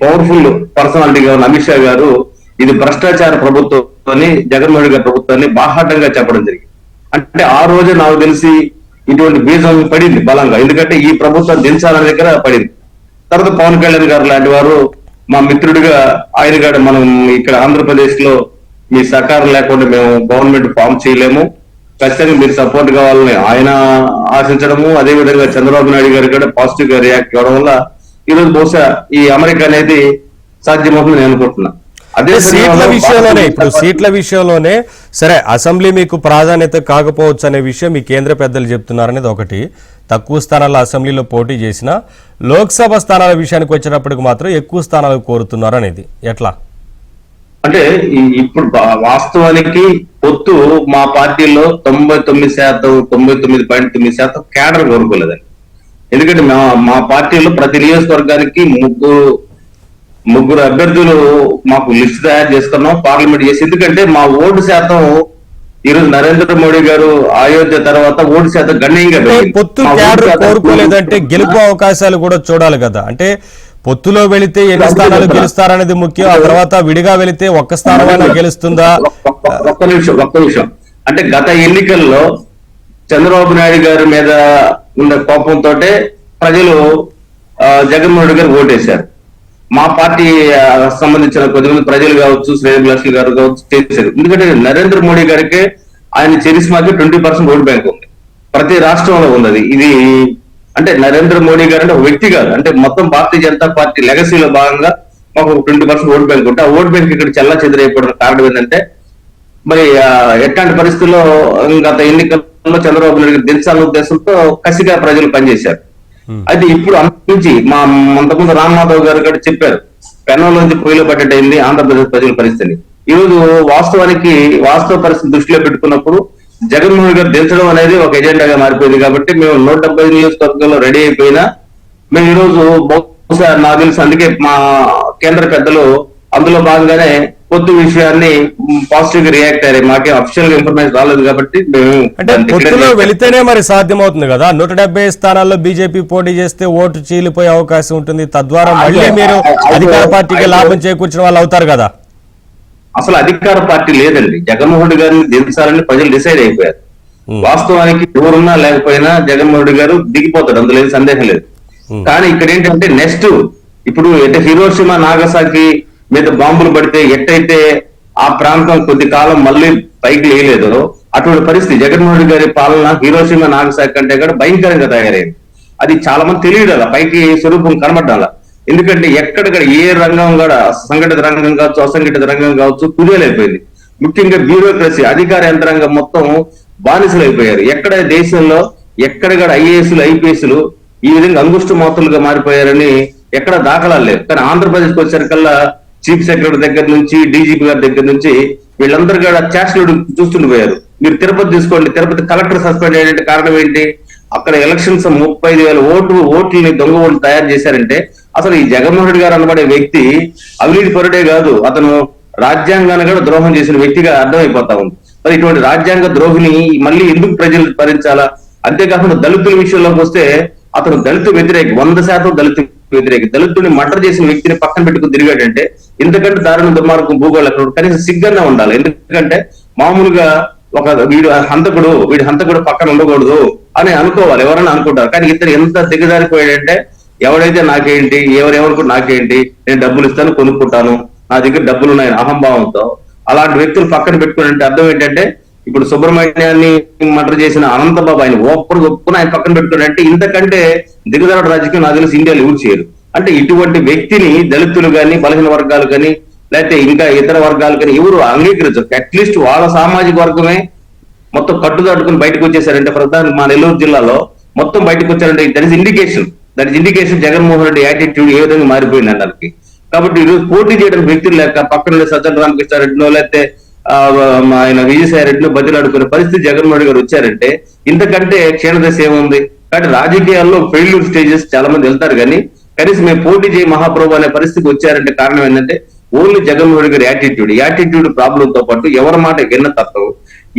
పవర్ఫుల్ పర్సనాలిటీగా ఉన్న అమిత్ షా గారు ఇది భ్రష్టాచార ప్రభుత్వాన్ని, జగన్మోహన్ రెడ్డి గారి ప్రభుత్వాన్ని బాహాటంగా చెప్పడం జరిగింది. అంటే ఆ రోజే నాకు తెలిసి ఇటువంటి బీజం పడింది బలంగా, ఎందుకంటే ఈ ప్రభుత్వం దించాలనే దగ్గర పడింది. తర్వాత పవన్ కళ్యాణ్ గారు లాంటి వారు మా మిత్రుడిగా ఆయన గారు, మనం ఇక్కడ ఆంధ్రప్రదేశ్ లో మీ సహకారం లేకుండా మేము గవర్నమెంట్ ఫామ్ చేయలేము, ఖచ్చితంగా మీరు సపోర్ట్ కావాలని ఆయన ఆశించడము, అదే విధంగా చంద్రబాబు నాయుడు గారు కూడా పాజిటివ్ గా రియాక్ట్ కావడం వల్ల ఈరోజు బహుశా ఈ అమెరికా అనేది సాధ్యమవుతుంది నేను అనుకుంటున్నా. అదే సీట్ల విషయంలోనే సరే, అసెంబ్లీ మీకు ప్రాధాన్యత కాకపోవచ్చు అనే విషయం మీ కేంద్ర పెద్దలు చెప్తున్నారనేది ఒకటి. తక్కువ స్థానాల్లో అసెంబ్లీలో పోటీ చేసిన లోక్సభ స్థానాల విషయానికి వచ్చినప్పటికి మాత్రం ఎక్కువ స్థానాలు కోరుతున్నారు అనేది ఎట్లా అంటే, ఇప్పుడు వాస్తవానికి పొత్తు మా పార్టీలో 99%, 99.9% కేడర్ కోరుకోలేదండి. ఎందుకంటే మా పార్టీలో ప్రతి నియోజకవర్గానికి ముగ్గురు అభ్యర్థులు మాకు లిస్ట్ తయారు చేసుకున్నాం, పార్లమెంట్ చేసి. ఎందుకంటే మా ఓటు శాతం ఈరోజు నరేంద్ర మోడీ గారు అయోధ్య తర్వాత ఓటు శాతం గణనీయంగా పొత్తు కేడర్ కోరుకోలేదంటే గెలుపు అవకాశాలు కూడా చూడాలి కదా. అంటే పొత్తులో వెళితే ఎన్ని స్థానాలు గెలుస్తారనేది ముఖ్యం, ఆ తర్వాత విడిగా వెళితే ఒక్క స్థానమైనా గెలుస్తుందా? ఒక్క నిమిషం. అంటే గత ఎన్నికల్లో చంద్రబాబు నాయుడు గారి మీద ఉన్న కోపంతో ప్రజలు జగన్మోహన్ రెడ్డి గారు ఓటేశారు. మా పార్టీ సంబంధించిన కొద్దిమంది ప్రజలు కావచ్చు, శ్రేయభిలాషులు గారు కావచ్చు చేశారు. ఎందుకంటే నరేంద్ర మోడీ గారికి ఆయన చరిస్మాకి 20% ఓటు బ్యాంక్ ఉంది, ప్రతి రాష్ట్రంలో ఉన్నది. ఇది అంటే నరేంద్ర మోడీ గారు అంటే ఒక వ్యక్తి కాదు, అంటే మొత్తం భారతీయ జనతా పార్టీ లెగసీలో భాగంగా మాకు 20% ఓటు బ్యాంక్ ఉంటే ఆ ఓటు బ్యాంక్ ఇక్కడ చెల్లా చెదిరైపోవడం కారణం ఏంటంటే, మరి ఎట్లాంటి పరిస్థితుల్లో గత ఎన్నికల్లో చంద్రబాబు నాయుడు దించాలనే ఉద్దేశంతో కసిగా ప్రజలు పనిచేశారు. అయితే ఇప్పుడు అంతకుమించి అంతకుముందు రామ్మాధవ్ గారు కూడా చెప్పారు, పెన్నంలోంచి పొయ్యిలో పడ్డట్టయింది ఆంధ్రప్రదేశ్ ప్రజల పరిస్థితిని. ఈ రోజు వాస్తవ పరిస్థితి దృష్టిలో పెట్టుకున్నప్పుడు జగన్మోహన్ గారు దించడం అనేది ఒక ఎజెండాగా మారిపోయింది. కాబట్టి మేము 170 నియోజకవర్గంలో రెడీ అయిపోయినా మేము ఈ రోజు బహుశా నాకు తెలిసి అందుకే మా కేంద్ర పెద్దలు అందులో భాగంగానే పొత్తు విషయాన్ని పాజిటివ్ గా రియాక్ట్ అయ్యారు. మాకే అఫిషియల్ గా ఇన్ఫర్మేషన్ రాలేదు కాబట్టి అంటే పొత్తులో వెళితేనే మరి సాధ్యమవుతుంది కదా. 170 స్థానాల్లో బీజేపీ పోటీ చేస్తే ఓటు చీలిపోయే అవకాశం ఉంటుంది, తద్వారా మళ్ళీ మీరు అధికార పార్టీకి లాభం చేకూర్చిన వాళ్ళు అవుతారు కదా. అసలు అధికార పార్టీ లేదండి, జగన్మోహన్ రెడ్డి గారిని దించాలని ప్రజలు డిసైడ్ అయిపోయారు. వాస్తవానికి ఎవరున్నా లేకపోయినా జగన్మోహన్ రెడ్డి గారు దిగిపోతాడు, అందులో ఏం సందేహం లేదు. కానీ ఇక్కడ ఏంటంటే నెక్స్ట్ ఇప్పుడు హిరోషిమా నాగసాకి మీద బాంబులు పడితే ఎట్టయితే ఆ ప్రాంతం కొద్ది కాలం మళ్ళీ పైకి లేయలేదో అటువంటి పరిస్థితి జగన్మోహన్ రెడ్డి గారి పాలన హిరోషిమా నాగసాకి కంటే కూడా భయంకరంగా తయారైంది. అది చాలా మంది తెలియదు, అలా పైకి స్వరూపం కనబడ్డాల. ఎందుకంటే ఎక్కడిక్కడ ఏ రంగం కూడా, సంఘటిత రంగం కావచ్చు, అసంఘటిత రంగం కావచ్చు, కుదేలైపోయింది. ముఖ్యంగా బ్యూరోక్రసీ, అధికార యంత్రాంగం మొత్తం బానిసలు అయిపోయారు. ఎక్కడ దేశంలో ఎక్కడ కూడా ఐఏఎస్లు, ఐపీఎస్లు ఈ విధంగా అంగుష్ట మోతలుగా మారిపోయారని ఎక్కడ దాఖలాలు లేవు. కానీ ఆంధ్రప్రదేశ్కి వచ్చేసరికల్లా చీఫ్ సెక్రటరీ దగ్గర నుంచి డీజీపీ గారి దగ్గర నుంచి వీళ్ళందరూ కూడా చార్జ్షీట్ చూస్తుండిపోయారు. మీరు తిరుపతి తీసుకోండి, తిరుపతి కలెక్టర్ సస్పెండ్ అయ్యే కారణం ఏంటి? అక్కడ ఎలక్షన్స్ 35,000 ఓట్లని దొంగ ఓట్లు తయారు చేశారంటే అసలు ఈ జగన్మోహన్ రెడ్డి గారు అనబడే వ్యక్తి అవినీతి పరుడే కాదు, అతను రాజ్యాంగాన్ని కూడా ద్రోహం చేసిన వ్యక్తిగా అర్థమైపోతా ఉంది. మరి ఇటువంటి రాజ్యాంగ ద్రోహిని మళ్ళీ ఎందుకు ప్రజలు భరించాలా? అంతేకాకుండా దళితుల విషయంలోకి వస్తే అతను దళిత వ్యతిరేక, 100% దళిత వ్యతిరేకి, దళితుడిని మర్డర్ చేసిన వ్యక్తిని పక్కన పెట్టుకుని తిరిగాడంటే ఇంతకంటే దారుణ దుర్మార్గం భూగోళం కనీసం సిగ్గుగా ఉండాలి. ఎందుకంటే మామూలుగా ఒక వీడి హంతకుడు పక్కన ఉండకూడదు అని అనుకోవాలి, ఎవరైనా అనుకుంటారు. కానీ ఇతను ఎంత దిగజారిపోయాడంటే ఎవడైతే నాకేంటి, ఎవరెవరికి నాకేంటి, నేను డబ్బులు ఇస్తాను కొనుక్కుంటాను, నా దగ్గర డబ్బులు ఉన్నాయి అహంభావంతో అలాంటి వ్యక్తులు పక్కన పెట్టుకుని అర్థం ఏంటంటే ఇప్పుడు సుబ్రహ్మణ్యాన్ని మర్డర్ చేసిన అనంతబాబు ఆయన ఒప్పుకుని ఆయన పక్కన పెట్టుకున్నారంటే ఇంతకంటే దిగజారుడు రాజకీయం నాకు తెలిసి ఇండియాలో ఎవరు చేయరు. అంటే ఇటువంటి వ్యక్తిని దళితులు కానీ బలహీన వర్గాలు కానీ లేకపోతే ఇంకా ఇతర వర్గాలు కానీ ఎవరు అంగీకరించరు. అట్లీస్ట్ వాళ్ళ సామాజిక వర్గమే మొత్తం కట్టుదాటుకుని బయటకు వచ్చేసారంటే ప్రధాన మా నెల్లూరు జిల్లాలో మొత్తం బయటకు వచ్చారంటే that is indication Jaganmohan Reddy attitude ఏ విధంగా మారిపోయింది అన్నదానికి. కాబట్టి ఈరోజు పోటీ చేయడానికి వ్యక్తులు లేక పక్కన సజ్జల రామకృష్ణారెడ్డినో లేకపోతే ఆయన విజయసాయి రెడ్డినో బదిలాడుకునే పరిస్థితి జగన్మోహన్ రెడ్డి గారు వచ్చారంటే ఇంతకంటే క్షీణదశ ఏముంది. కాబట్టి రాజకీయాల్లో ఫెయిల్యూర్ స్టేజెస్ చాలా మంది వెళ్తారు, కానీ కనీసం మేము పోటీ చేయ మహాప్రభు అనే పరిస్థితికి వచ్చారంటే కారణం ఏంటంటే ఓన్లీ జగన్మోహన్ రెడ్డి గారి యాటిట్యూడ్ ప్రాబ్లం తో పాటు ఎవరి మాట విన్న తప్పవు.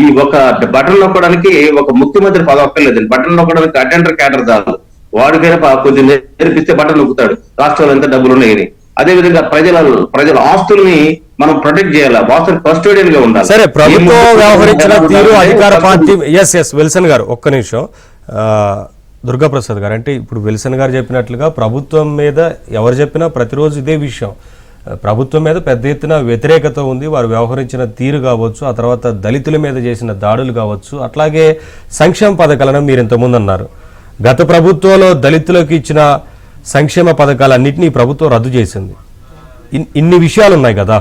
ఈ ఒక బటన్ నొక్కడానికి ఒక ముఖ్యమంత్రి పదవి ఒక్కర్లేదు, బటన్ నొక్కడానికి అటెండర్ క్యాడర్ చాలు, వాడికైనా కొంచెం నేర్పిస్తే బటన్ నొక్కుతాడు రాష్ట్రంలో ఎంత డబ్బులు ఉన్నాయని. అదే విధంగా ప్రజల ఆస్తుల్ని మనం ప్రొటెక్ట్ చేయాలి, వాస్తవ కస్టోడియన్ గా ఉండాలి. సరే, ప్రభుత్వం వ్యవహరించిన తీరు అధికార పార్టీ విల్సన్ గారు ఒక్క నిమిషం, దుర్గాప్రసాద్ గారు, అంటే ఇప్పుడు విల్సన్ గారు చెప్పినట్లుగా ప్రభుత్వం మీద ఎవరు చెప్పినా ప్రతిరోజు ఇదే విషయం, ప్రభుత్వం మీద పెద్ద ఎత్తున వ్యతిరేకత ఉంది, వారు వ్యవహరించిన తీరు కావచ్చు, ఆ తర్వాత దళితుల మీద చేసిన దాడులు కావచ్చు, అట్లాగే సంక్షేమ పథకాలను మీరు ఇంతకుముందు అన్నారు. గత ప్రభుత్వంలో దళితులకు ఇచ్చిన సంక్షేమ పథకాలన్నింటినీ ప్రభుత్వం రద్దు చేసింది. ఇన్ని విషయాలు ఉన్నాయి కదా.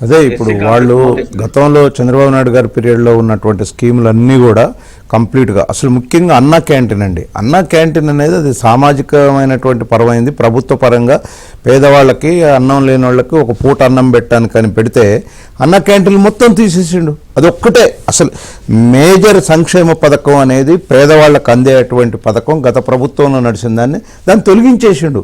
అదే ఇప్పుడు వాళ్ళు గతంలో చంద్రబాబు నాయుడు గారి పీరియడ్లో ఉన్నటువంటి స్కీములన్నీ కూడా కంప్లీట్గా, అసలు ముఖ్యంగా అన్నా క్యాంటీన్ అండి. అన్నా క్యాంటీన్ అనేది అది సామాజికమైనటువంటి పరమైంది. ప్రభుత్వ పరంగా పేదవాళ్ళకి, అన్నం లేని వాళ్ళకి ఒక పూట అన్నం పెట్టానికని పెడితే అన్నా క్యాంటీన్ మొత్తం తీసేసిండు. అదొక్కటే అసలు మేజర్ సంక్షేమ పథకం అనేది పేదవాళ్ళకు అందేటువంటి పథకం గత ప్రభుత్వంలో నడిచిన దాన్ని తొలగించేసిండు.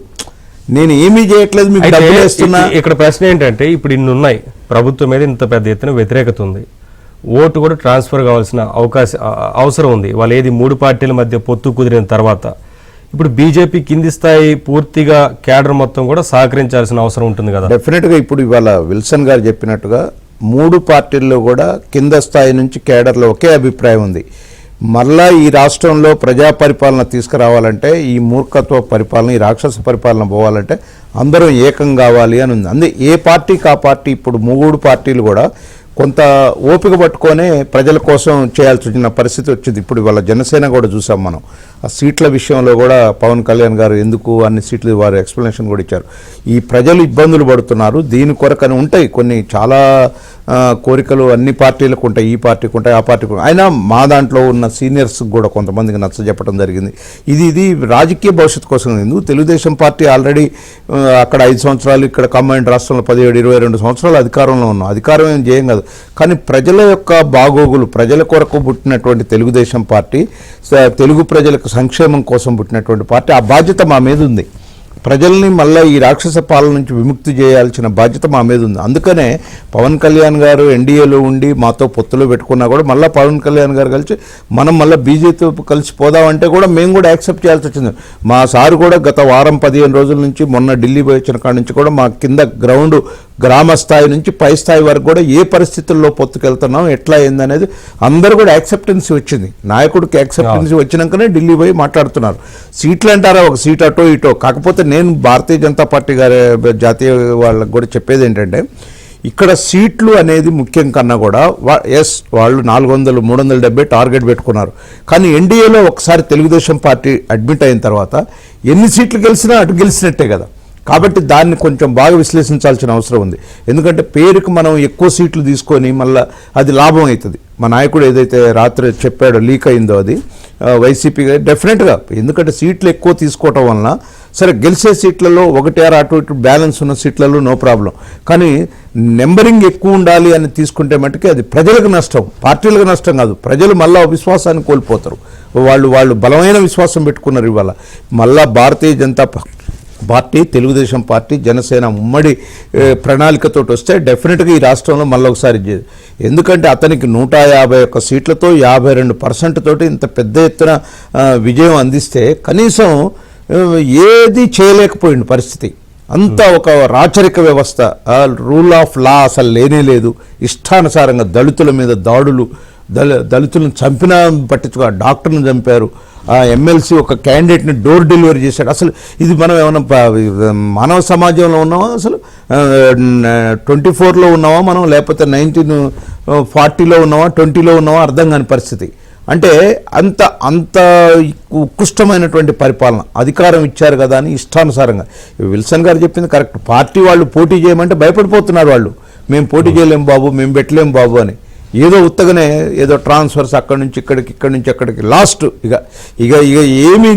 నేను ఏమీ చేయట్లేదు, మీకు డబ్బులు వేస్తున్నా. ఇక్కడ ప్రశ్న ఏంటంటే ఇప్పుడు ఇన్ని ఉన్నాయి, ప్రభుత్వం మీద ఇంత పెద్ద ఎత్తున వ్యతిరేకత ఉంది, ఓటు కూడా ట్రాన్స్ఫర్ కావాల్సిన అవసరం ఉంది. వాళ్ళు ఏది 3 పార్టీల మధ్య పొత్తు కుదిరిన తర్వాత ఇప్పుడు బీజేపీ కింది స్థాయి పూర్తిగా క్యాడర్ మొత్తం కూడా సహకరించాల్సిన అవసరం ఉంటుంది కదా. డెఫినెట్గా ఇప్పుడు ఇవాళ విల్సన్ గారు చెప్పినట్టుగా 3 పార్టీల్లో కూడా కింద స్థాయి నుంచి క్యాడర్లో ఒకే అభిప్రాయం ఉంది. మళ్ళా ఈ రాష్ట్రంలో ప్రజా పరిపాలన తీసుకురావాలంటే, ఈ మూర్ఖత్వ పరిపాలన, ఈ రాక్షస పరిపాలన పోవాలంటే అందరూ ఏకం కావాలి అని ఉంది. అందుకే ఏ పార్టీకి ఆ పార్టీ, ఇప్పుడు 3 పార్టీలు కూడా కొంత ఓపిక పట్టుకొని ప్రజల కోసం చేయాల్సి వచ్చిన పరిస్థితి వచ్చింది. ఇప్పుడు ఇవాళ జనసేన కూడా చూసాం మనం, ఆ సీట్ల విషయంలో కూడా పవన్ కళ్యాణ్ గారు ఎందుకు అన్ని సీట్లు వారు ఎక్స్ప్లెనేషన్ కూడా ఇచ్చారు. ఈ ప్రజలు ఇబ్బందులు పడుతున్నారు, దీని కొరకని ఉంటాయి కొన్ని చాలా కోరికలు అన్ని పార్టీలకు ఉంటాయి, ఈ పార్టీకి ఉంటాయి, ఆ పార్టీకి ఉంటాయి. అయినా మా దాంట్లో ఉన్న సీనియర్స్ కూడా కొంతమందికి నచ్చ చెప్పడం జరిగింది. ఇది రాజకీయ భవిష్యత్తు కోసం. ఎందుకు తెలుగుదేశం పార్టీ ఆల్రెడీ అక్కడ 5 సంవత్సరాలు, ఇక్కడ కంబైన్డ్ రాష్ట్రంలో 17-22 సంవత్సరాలు అధికారంలో ఉన్నాం. అధికారం ఏం చేయం కాదు, కానీ ప్రజల యొక్క బాగోగులు, ప్రజల కొరకు పుట్టినటువంటి తెలుగుదేశం పార్టీ, తెలుగు ప్రజలకు సంక్షేమం కోసం పుట్టినటువంటి పార్టీ, ఆ బాధ్యత మా మీద ఉంది. ప్రజల్ని మళ్ళీ ఈ రాక్షస పాలన నుంచి విముక్తి చేయాల్సిన బాధ్యత మా మీద ఉంది. అందుకనే పవన్ కళ్యాణ్ గారు ఎన్డీఏలో ఉండి మాతో పొత్తులో పెట్టుకున్నా కూడా మళ్ళీ పవన్ కళ్యాణ్ గారు కలిసి మనం మళ్ళీ బీజేపీతో కలిసి పోదామంటే కూడా మేము కూడా యాక్సెప్ట్ చేయాల్సి వచ్చింది. మా సారు కూడా గత వారం 15 రోజుల నుంచి, మొన్న ఢిల్లీ పోయి వచ్చిన కాడి నుంచి కూడా మా కింద గ్రౌండ్ గ్రామ స్థాయి నుంచి పై స్థాయి వరకు కూడా ఏ పరిస్థితుల్లో పొత్తుకెళ్తున్నాం, ఎట్లా అయిందనేది అందరూ కూడా యాక్సెప్టెన్సీ వచ్చింది. నాయకుడికి యాక్సెప్టెన్సీ వచ్చినాకనే ఢిల్లీ పోయి మాట్లాడుతున్నారు. సీట్లు అంటారా, ఒక సీట్ అటో ఇటో. కాకపోతే నేను భారతీయ జనతా పార్టీ గారి జాతీయ వాళ్ళకి కూడా చెప్పేది ఏంటంటే, ఇక్కడ సీట్లు అనేది ముఖ్యం కన్నా కూడా వాళ్ళు 400-370 టార్గెట్ పెట్టుకున్నారు. కానీ ఎన్డీఏలో ఒకసారి తెలుగుదేశం పార్టీ అడ్మిట్ అయిన తర్వాత ఎన్ని సీట్లు గెలిచినా అటు గెలిచినట్టే కదా. కాబట్టి దాన్ని కొంచెం బాగా విశ్లేషించాల్సిన అవసరం ఉంది. ఎందుకంటే పేరుకు మనం ఎక్కువ సీట్లు తీసుకొని మళ్ళీ అది లాభం అవుతుంది. మా నాయకుడు ఏదైతే రాత్రి చెప్పాడో, లీక్ అయిందో అది వైసీపీ డెఫినెట్గా, ఎందుకంటే సీట్లు ఎక్కువ తీసుకోవటం వలన సరే గెలిచే సీట్లలో 1-6 అటు ఇటు బ్యాలెన్స్ ఉన్న సీట్లలో నో ప్రాబ్లం. కానీ నెంబరింగ్ ఎక్కువ ఉండాలి అని తీసుకుంటే మటుకే అది ప్రజలకు నష్టం, పార్టీలకు నష్టం కాదు. ప్రజలు మళ్ళా విశ్వాసాన్ని కోల్పోతారు. వాళ్ళు బలమైన విశ్వాసం పెట్టుకున్నారు. ఇవాళ మళ్ళా భారతీయ జనతా పార్టీ, తెలుగుదేశం పార్టీ, జనసేన ఉమ్మడి ప్రణాళికతో వస్తే డెఫినెట్గా ఈ రాష్ట్రంలో మళ్ళీ ఒకసారి, ఎందుకంటే అతనికి 151 సీట్లతో 52% తోటి ఇంత పెద్ద ఎత్తున విజయం అందిస్తే కనీసం ఏది చేయలేకపోయింది పరిస్థితి. అంతా ఒక రాచరిక వ్యవస్థ, రూల్ ఆఫ్ లా అసలు లేనే లేదు. ఇష్టానుసారంగా దళితుల మీద దాడులు, దళితులను చంపినా పట్టించుకో, డాక్టర్ని చంపారు, ఆ ఎమ్మెల్సీ ఒక క్యాండిడేట్ని డోర్ డెలివరీ చేశాడు. అసలు ఇది మనం ఏమైనా మానవ సమాజంలో ఉన్నామా, అసలు 24లో ఉన్నామా మనం, లేకపోతే 1940లో ఉన్నామా, 20లో ఉన్నామా అర్థం కాని పరిస్థితి. అంటే అంత ఉత్కృష్టమైనటువంటి పరిపాలన. అధికారం ఇచ్చారు కదా అని ఇష్టానుసారంగా. విల్సన్ గారు చెప్పింది కరెక్ట్. పార్టీ వాళ్ళు పోటీ చేయమంటే భయపడిపోతున్నారు వాళ్ళు. మేము పోటీ చేయలేం బాబు, మేము పెట్టలేం బాబు అని. ఏదో ఉత్తగానే ఏదో ట్రాన్స్ఫర్స్ అక్కడి నుంచి ఇక్కడికి, ఇక్కడి నుంచి అక్కడికి, లాస్ట్ ఇక ఇక ఇక ఏమీ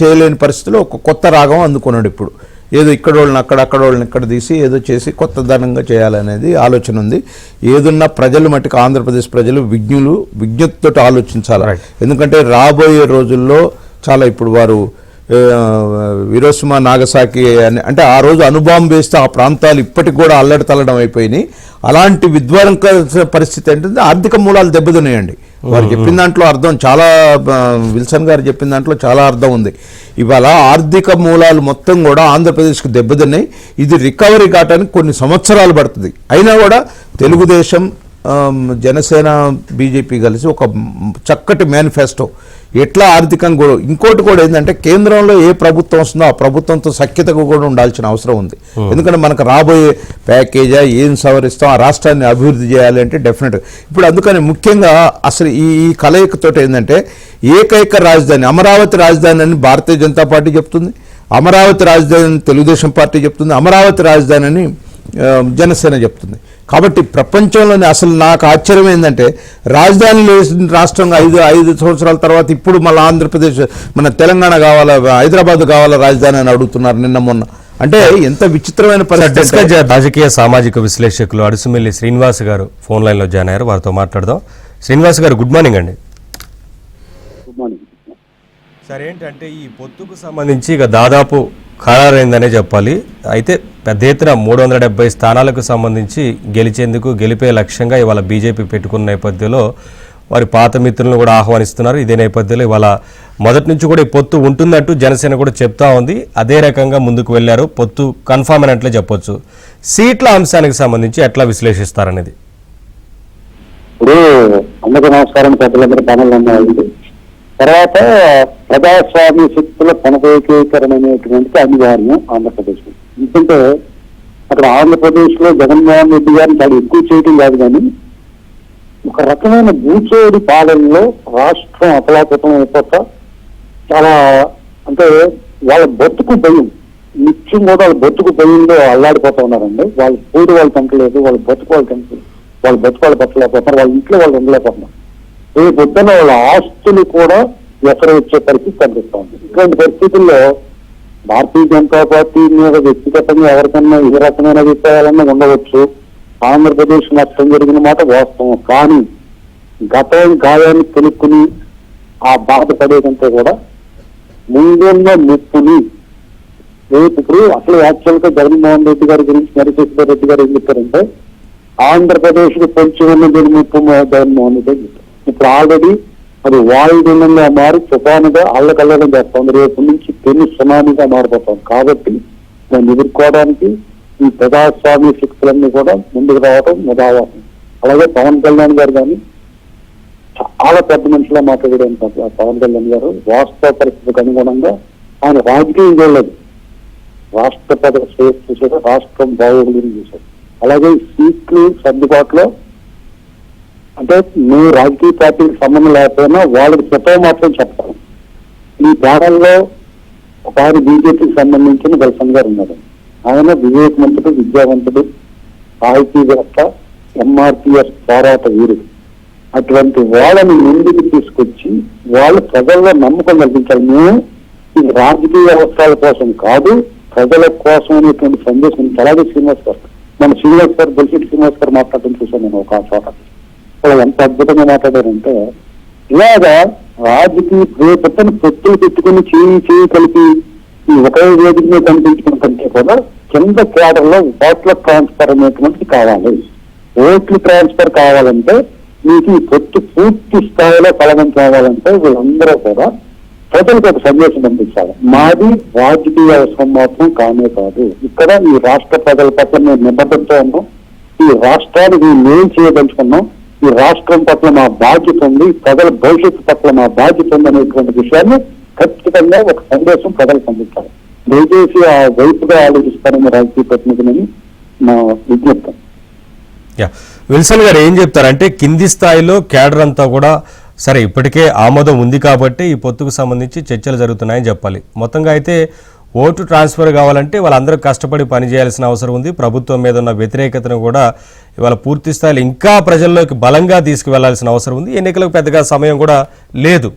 చేయలేని పరిస్థితిలో ఒక కొత్త రాగం అందుకున్నాడు ఇప్పుడు. ఏదో ఇక్కడ వాళ్ళని అక్కడ వాళ్ళని ఇక్కడ తీసి ఏదో చేసి కొత్తదనంగా చేయాలనేది ఆలోచన ఉంది. ఏదున్నా ప్రజలు మట్టుకు ఆంధ్రప్రదేశ్ ప్రజలు విజ్ఞతతో ఆలోచించాలి. ఎందుకంటే రాబోయే రోజుల్లో చాలా ఇప్పుడు వారు విరోసిమా నాగసాకి అని అంటే ఆ రోజు అణుబాంబు వేస్తే ఆ ప్రాంతాలు ఇప్పటికి కూడా అల్లడి తల్లడం అయిపోయినాయి. అలాంటి విధ్వంస పరిస్థితి అంటే ఆర్థిక మూలాలు దెబ్బతిన్నాయండి. వారు చెప్పిన దాంట్లో అర్థం చాలా, విల్సన్ గారు చెప్పిన దాంట్లో చాలా అర్థం ఉంది. ఇవాళ ఆర్థిక మూలాలు మొత్తం కూడా ఆంధ్రప్రదేశ్కి దెబ్బతిన్నాయి. ఇది రికవరీ కావడానికి కొన్ని సంవత్సరాలు పడుతుంది. అయినా కూడా తెలుగుదేశం, జనసేన, బీజేపీ కలిసి ఒక చక్కటి మేనిఫెస్టో ఎట్లా ఆర్థికంగా కూడా. ఇంకోటి కూడా ఏంటంటే కేంద్రంలో ఏ ప్రభుత్వం వస్తుందో ఆ ప్రభుత్వంతో సఖ్యతగా కూడా ఉండాల్సిన అవసరం ఉంది. ఎందుకంటే మనకు రాబోయే ప్యాకేజా ఏం సవరిస్తాం, ఆ రాష్ట్రాన్ని అభివృద్ధి చేయాలి అంటే డెఫినెట్గా ఇప్పుడు అందుకని ముఖ్యంగా అసలు ఈ కలయికతో ఏంటంటే ఏకైక రాజధాని, అమరావతి రాజధాని అని భారతీయ జనతా పార్టీ చెప్తుంది, అమరావతి రాజధాని అని తెలుగుదేశం పార్టీ చెప్తుంది, అమరావతి రాజధాని అని జనసేన చెప్తుంది. కాబట్టి ప్రపంచంలోనే అసలు నాకు ఆశ్చర్యం ఏంటంటే రాజధాని రాష్ట్రంగా 5 సంవత్సరాల తర్వాత ఇప్పుడు మళ్ళీ ఆంధ్రప్రదేశ్, మన తెలంగాణ కావాలా, హైదరాబాద్ కావాలా రాజధాని అని అడుగుతున్నారు నిన్న మొన్న. అంటే ఎంత విచిత్రమైన పరిస్థితి. రాజకీయ సామాజిక విశ్లేషకులు అడుసుమిల్లి శ్రీనివాస్ గారు ఫోన్ లైన్లో జాయిన్ అయ్యారు, వారితో మాట్లాడదాం. శ్రీనివాస్ గారు గుడ్ మార్నింగ్ అండి. సార్, ఏంటంటే ఈ పొత్తుకు సంబంధించి ఇక దాదాపు ఖరారైందనే చెప్పాలి. అయితే పెద్ద ఎత్తున 370 స్థానాలకు సంబంధించి గెలిపే లక్ష్యంగా ఇవాళ బీజేపీ పెట్టుకున్న నేపథ్యంలో వారి పాత మిత్రులను కూడా ఆహ్వానిస్తున్నారు. ఇదే నేపథ్యంలో ఇవాళ మొదటి నుంచి కూడా ఈ పొత్తు ఉంటుందంటూ జనసేన కూడా చెప్తా ఉంది. అదే రకంగా ముందుకు వెళ్ళారు. పొత్తు కన్ఫామ్ అయినట్లే చెప్పొచ్చు. సీట్ల అంశానికి సంబంధించి ఎట్లా విశ్లేషిస్తారనేది. ఇప్పుడు అందరికీ నమస్కారం. పెద్దలందరూ ప్యానల్ ఉన్నాయి. తర్వాత ప్రజాస్వామ్య శక్తుల పునరేకీకరణ అనేటువంటిది అనివార్యం ఆంధ్రప్రదేశ్. ఎందుకంటే అక్కడ ఆంధ్రప్రదేశ్ లో జగన్మోహన్ రెడ్డి గారిని చాలా ఎక్కువ చేయడం కాదు, కానీ ఒక రకమైన భూచోడి పాలనలో రాష్ట్రం అతలాకుతం అయిపోతా చాలా, అంటే వాళ్ళ బతుకు భయం, నిత్యం కూడా వాళ్ళ బతుకు భయంలో అల్లాడిపోతా ఉన్నారండి. వాళ్ళ పూడి వాళ్ళు తింటలేదు, వాళ్ళ బతుకు వాళ్ళు తింటలేదు, వాళ్ళ బతుకు వాళ్ళు పట్టలేకపోతున్నారు, వాళ్ళ ఇంట్లో వాళ్ళు ఉండలేకపోతున్నారు. రేపు పొద్దున్న వాళ్ళ ఆస్తులు కూడా ఎక్కడ వచ్చే పరిస్థితి కనిపిస్తూ ఉంది. ఇటువంటి పరిస్థితుల్లో భారతీయ జనతా పార్టీ మీద వ్యక్తిగతంగా ఎవరికన్నా ఏ రకమైన అభిప్రాయాలన్నా ఉండవచ్చు. ఆంధ్రప్రదేశ్ నష్టం జరిగిన మాట వాస్తవం. కానీ గతం గాయాన్ని తెలుసుకుని ఆ బాధపడేదంటే కూడా ముందున్న ముప్పుని రేపు ఇప్పుడు అసలు యాక్చువల్ గా జగన్మోహన్ రెడ్డి గారి గురించి నరసింహారెడ్డి రెడ్డి గారు ఏం చెప్పారంటే ఆంధ్రప్రదేశ్ కు పొంచి ఉన్నది ముప్పు జగన్మోహన్ రెడ్డి చెప్పారు. ఇప్పుడు ఆల్రెడీ అది వాయుగుండంగా మారి తుఫానుగా అల్లకల్లడం చేస్తుంది. రేపు నుంచి పెను సునామీగా మారిపోతాం. కాబట్టి దాన్ని ఎదుర్కోవడానికి ఈ ప్రజాస్వామ్య శక్తులన్నీ కూడా ముందుకు రావడం ముదావాసం. అలాగే పవన్ కళ్యాణ్ గారు కానీ చాలా పెద్ద మనిషిలా మాట్లాడారు. పవన్ కళ్యాణ్ గారు వాస్తవ పరిస్థితికి అనుగుణంగా ఆయన రాజకీయం చేయలేదు, రాష్ట్ర ప్రజల శ్రేయస్సు చూసారు, రాష్ట్రం బాగోగులు చూశారు. అలాగే సీట్లు సర్దుబాటులో అంటే నువ్వు రాజకీయ పార్టీకి సంబంధం లేకపోయినా వాళ్ళకి చెప్పవ మాత్రం చెప్తాను. ఈ ప్యానల్లో ఒకసారి బీజేపీకి సంబంధించిన విల్సన్ గారు ఉన్నారు. ఆయన వివేకవంతుడు, విద్యావంతుడు, సాహితీవేత్త, ఎంఆర్పిఎస్ పోరాట వీరుడు. అటువంటి వాళ్ళని ముందుకు తీసుకొచ్చి వాళ్ళు ప్రజల్లో నమ్మకం కల్పించాలి. మేము ఇది రాజకీయ అవసరాల కోసం కాదు, ప్రజల కోసం అనేటువంటి సందేశం. అలాగే శ్రీనివాస్ గారు, మన శ్రీనివాస్ గారు, బొలిశెట్టి శ్రీనివాస్ గారు మాట్లాడటం చూసాను నేను ఒక చోట. ఎంత అద్భుతంగా మాట్లాడారంటే ఇలాగా రాజకీయ రేపట్టని పొత్తులు పెట్టుకుని చేయి కలిపి ఈ ఒకే వేదిక మీద కనిపించడం కంటే కూడా కింద కేడర్లో ఓట్ల ట్రాన్స్ఫర్ అనేటువంటిది కావాలి. ఓట్లు ట్రాన్స్ఫర్ కావాలంటే మీకు ఈ పొత్తు పూర్తి స్థాయిలో ఫలవంతం కావాలంటే వీళ్ళందరూ కూడా ప్రజలకు ఒక సందేశం పంపించాలి. మాది రాజకీయ అవసరం మాత్రం కానే కాదు. ఇక్కడ ఈ రాష్ట్ర ప్రజల పట్ల మేము నిబద్ధతతో ఉన్నాం. ఈ రాష్ట్రానికి మేము చేయదలుచుకున్నాం. ఈ రాష్ట్రం పట్ల మా బాధ్యత ఉంది, ప్రజల భవిష్యత్తు పట్ల మా బాధ్యత ఉంది అనేటువంటి విషయాన్ని ఖచ్చితంగా ఒక సందేశం ప్రజలకు పంపించాలి. దయచేసి ఆ వైపుగా ఆలోచిస్తారని రాజకీయ ప్రతినిధులని మా విజ్ఞప్తి. విల్సన్ గారు ఏం చెప్తారంటే కింది స్థాయిలో క్యాడర్ అంతా కూడా సరే ఇప్పటికే ఆమోదం ఉంది కాబట్టి ఈ పొత్తుకు సంబంధించి చర్చలు జరుగుతున్నాయని చెప్పాలి. మొత్తంగా అయితే ఓటు ట్రాన్స్ఫర్ కావాలంటే వాళ్ళందరూ కష్టపడి పనిచేయాల్సిన అవసరం ఉంది. ప్రభుత్వం మీద ఉన్న వ్యతిరేకతను కూడా ఇవాళ పూర్తి స్థాయిలో ఇంకా ప్రజల్లోకి బలంగా తీసుకువెళ్లాల్సిన అవసరం ఉంది. ఎన్నికలకు పెద్దగా సమయం కూడా లేదు.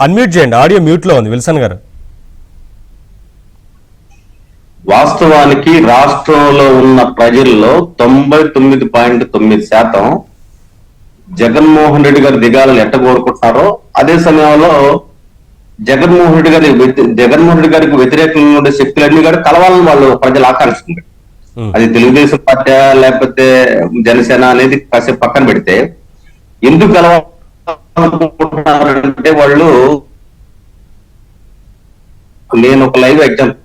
అన్మ్యూట్ చేయండి, ఆడియో మ్యూట్లో ఉంది విల్సన్ గారు. వాస్తవానికి రాష్ట్రంలో ఉన్న ప్రజల్లో 99.9% జగన్మోహన్ రెడ్డి గారు దిగాలని ఎట్ట కోరుకుంటున్నారో అదే సమయంలో జగన్మోహన్ రెడ్డి గారికి వ్యతిరేకంగా ఉండే శక్తులన్నీ కూడా కలవాలని వాళ్ళు ప్రజలు ఆకాంక్షిస్తున్నారు. అది తెలుగుదేశం పార్టీ లేకపోతే జనసేన అనేది కాసేపు పక్కన పెడితే ఎందుకు కలవాలనుకుంటున్నారంటే వాళ్ళు, నేను ఒక లైవ్ ఎగ్జాంపుల్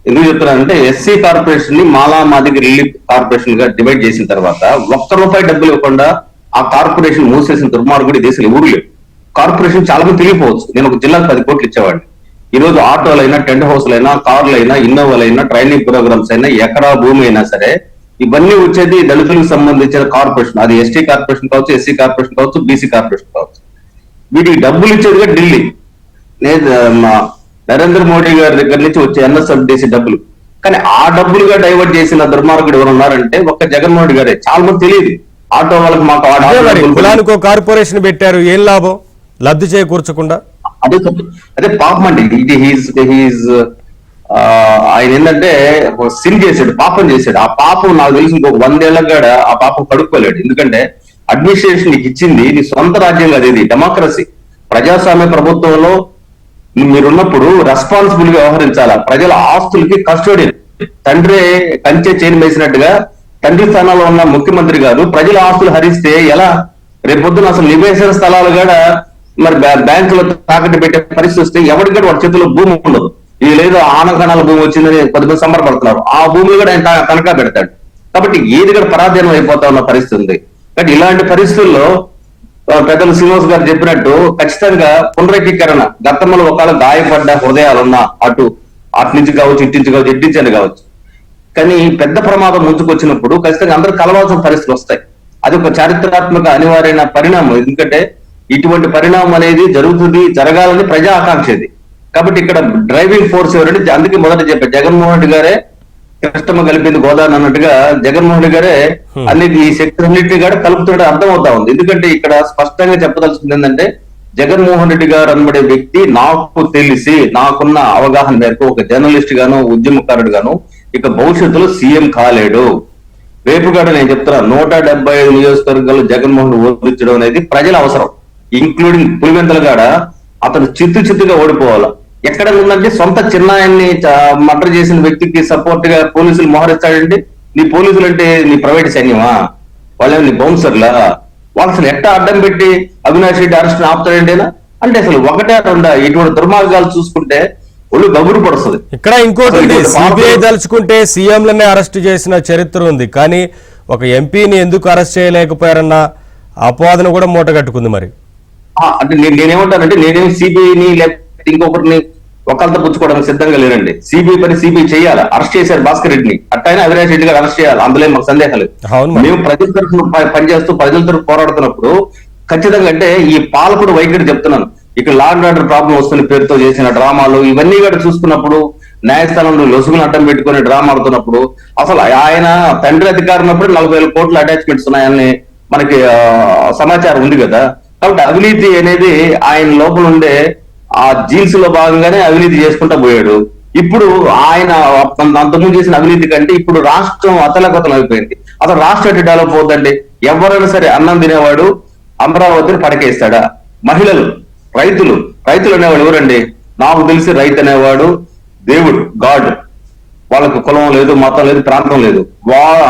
ఎందుకు చెప్తున్నానంటే ఎస్సీ కార్పొరేషన్ ని మాలా మాదిగ రిలీఫ్ కార్పొరేషన్ గా డివైడ్ చేసిన తర్వాత ₹1 డబ్బులు ఇవ్వకుండా ఆ కార్పొరేషన్ మూసేసిన దుర్మార్గుడు దేశంలో ఎవరు లేవు. కార్పొరేషన్ చాలా మంది తెలియపోవచ్చు. నేను ఒక జిల్లాకు 10 కోట్లు ఇచ్చేవాడిని. ఈ రోజు ఆటోలైనా, టెంట్ హౌస్లైనా, కార్లైనా, ఇన్నోవాలైనా, ట్రైనింగ్ ప్రోగ్రామ్స్ అయినా, ఎకరా భూమి అయినా సరే ఇవన్నీ వచ్చేది దళితులకు సంబంధించిన కార్పొరేషన్. అది ఎస్టీ కార్పొరేషన్ కావచ్చు, ఎస్సీ కార్పొరేషన్ కావచ్చు, బీసీ కార్పొరేషన్ కావచ్చు. వీటికి డబ్బులు ఇచ్చేదిగా ఢిల్లీ. నరేంద్ర మోడీ గారి దగ్గర నుంచి వచ్చే ఎన్ఎస్ఎఫ్డిసి డబ్బులు. కానీ ఆ డబ్బులుగా డైవర్ట్ చేసిన దుర్మార్గుడు ఎవరు ఉన్నారంటే ఒక్క జగన్మోహన్ రెడ్డి గారే. చాలా మంది తెలియదు. ఆటో వాళ్ళకి మాకు కులానికో కార్పొరేషన్ పెట్టారు, ఏం లాభం? లబ్ధి చేకూర్చకుండా. అదే పాపం అండి. ఆయన ఏంటంటే సిన్ చేశాడు, పాపం చేశాడు. ఆ పాపం నాకు తెలిసి ఇంకొక 100 ఏళ్ళ కాడ ఆ పాపం కడుక్కోలేడు. ఎందుకంటే అడ్మినిస్ట్రేషన్ నీకు ఇచ్చింది నీ సొంత రాజ్యం కాదు, ఇది డెమోక్రసీ. ప్రజాస్వామ్య ప్రభుత్వంలో మీరున్నప్పుడు రెస్పాన్సిబుల్ గా వ్యవహరించాలా. ప్రజల ఆస్తులకి కస్టోడియన్. తండ్రి కంచె చైన్ వేసినట్టుగా తండ్రి స్థానంలో ఉన్న ముఖ్యమంత్రి గారు ప్రజల ఆస్తులు హరిస్తే ఎలా? రేపొద్దున అసలు నివేశన స్థలాలు కూడా మరి బ్యాంకులో తాకట్టు పెట్టే పరిస్థితి వస్తే ఎవరికి కూడా వాడి చేతిలో భూమి ఉండదు. ఇది లేదో ఆనకణాల భూమి వచ్చిందని 10 మంది సంబరపడుతున్నారు. ఆ భూమిని కూడా ఆయన తనఖా పెడతాడు. కాబట్టి ఏది కూడా పరాధీనం అయిపోతా ఉన్న పరిస్థితి ఉంది. కాబట్టి ఇలాంటి పరిస్థితుల్లో పెద్దలు శ్రీనివాస్ గారు చెప్పినట్టు ఖచ్చితంగా పునరేకీకరణ. గతంలో ఒకవేళ గాయపడ్డ హృదయాలున్నా అటు నుంచి కావచ్చు, ఇట్టించని కావచ్చు. కానీ పెద్ద ప్రమాదం ముందుకొచ్చినప్పుడు ఖచ్చితంగా అందరూ కలవాల్సిన పరిస్థితులు వస్తాయి. అది ఒక చారిత్రాత్మక అనివార్యమైన పరిణామం. ఎందుకంటే ఇటువంటి పరిణామం అనేది జరగాలని ప్రజా ఆకాంక్షది. కాబట్టి ఇక్కడ డ్రైవింగ్ ఫోర్స్ ఎవరంటే, అందుకే మొదట చెప్పారు జగన్మోహన్ రెడ్డి గారే కృష్ణమ్మ కలిపింది గోదావరి అన్నట్టుగా జగన్మోహన్ రెడ్డి గారే అన్ని ఈ శక్తులన్నింటినీ కూడా కలుపుతుంటే అర్థం అవుతా ఉంది. ఎందుకంటే ఇక్కడ స్పష్టంగా చెప్పదలుచుకుంది ఏంటంటే జగన్మోహన్ రెడ్డి గారు అనబడే వ్యక్తి నాకు తెలిసి నాకున్న అవగాహన మేరకు ఒక జర్నలిస్ట్ గాను, ఉద్యమకారుడు గాను ఇక భవిష్యత్తులో సీఎం కాలేడు. రేపు కూడా నేను చెప్తున్నా 175 నియోజకవర్గాలు జగన్మోహన్ ఓడించడం అనేది ప్రజల అవసరం. ఇంక్లూడింగ్ పులివెందుల కాడ అతను చిత్తుగా ఓడిపోవాలి. ఎక్కడ ఉందంటే సొంత చిన్నాయన్ని మర్డర్ చేసిన వ్యక్తికి సపోర్ట్ గా పోలీసులు మోహరిస్తాడండి. నీ పోలీసులు అంటే నీ ప్రైవేట్ సైన్యమా? వాళ్ళేమో నీ బౌన్సర్లా? వాళ్ళు అసలు ఎట్టా అడ్డం పెట్టి అవినాష్ రెడ్డి అరెస్ట్ ఆపుతాడంటేనా? అంటే అసలు ఒకటే రెండా ఇటువంటి దుర్మార్గాలు చూసుకుంటే ఒళ్ళు గగురు పడుతుంది. ఇక్కడ ఇంకోటి, సిబిఐ తలుచుకుంటే సీఎంలనే అరెస్ట్ చేసిన చరిత్ర ఉంది. కానీ ఒక ఎంపీని ఎందుకు అరెస్ట్ చేయలేకపోయారన్న అపవాదన కూడా మూట కట్టుకుంది. మరి అంటే నేనేమంటానంటే నేనేమి సిబిఐని లేకపోతే ఇంకొకరిని ఒకళ్ళతో పుచ్చుకోవడానికి సిద్ధంగా లేనండి. సిబిఐ పని సిబిఐ చేయాలి. అరెస్ట్ చేశారు భాస్కర్ రెడ్డిని, అట్టయినా అవినాష్ రెడ్డి గారు అరెస్ట్ చేయాలి. అందులో మాకు సందేహం లేదు. మేము ప్రజల తరఫున పనిచేస్తూ ప్రజల తరఫు పోరాడుతున్నప్పుడు ఖచ్చితంగా అంటే ఈ పాలకుడు వైఖరి చెప్తున్నాను. ఇక్కడ లా అండ్ ఆర్డర్ ప్రాబ్లం వస్తున్న పేరుతో చేసిన డ్రామాలు ఇవన్నీ కూడా చూసుకున్నప్పుడు, న్యాయస్థానంలో లొసుగును అడ్డం పెట్టుకుని డ్రామా ఆడుతున్నప్పుడు, అసలు ఆయన తండ్రి అధికారం ఉన్నప్పుడు 40,000 కోట్ల అటాచ్మెంట్స్ ఉన్నాయని మనకి సమాచారం ఉంది కదా. కాబట్టి అవినీతి అనేది ఆయన లోపల ఉండే ఆ జీన్స్ లో భాగంగానే అవినీతి చేసుకుంటా పోయాడు. ఇప్పుడు ఆయన అంతకుముందు చేసిన అవినీతి కంటే ఇప్పుడు రాష్ట్రం అతలకతలం అయిపోయింది. అసలు రాష్ట్రం ఎటు డెవలప్ అవుతుందండి? ఎవరైనా సరే అన్నం తినేవాడు అమరావతిని పడకేస్తాడా? మహిళలు, రైతులు అనేవాడు ఎవరండి? నాకు తెలిసి రైతు అనేవాడు దేవుడు, గాడ్. వాళ్ళకు కులం లేదు, మతం లేదు, ప్రాంతం లేదు.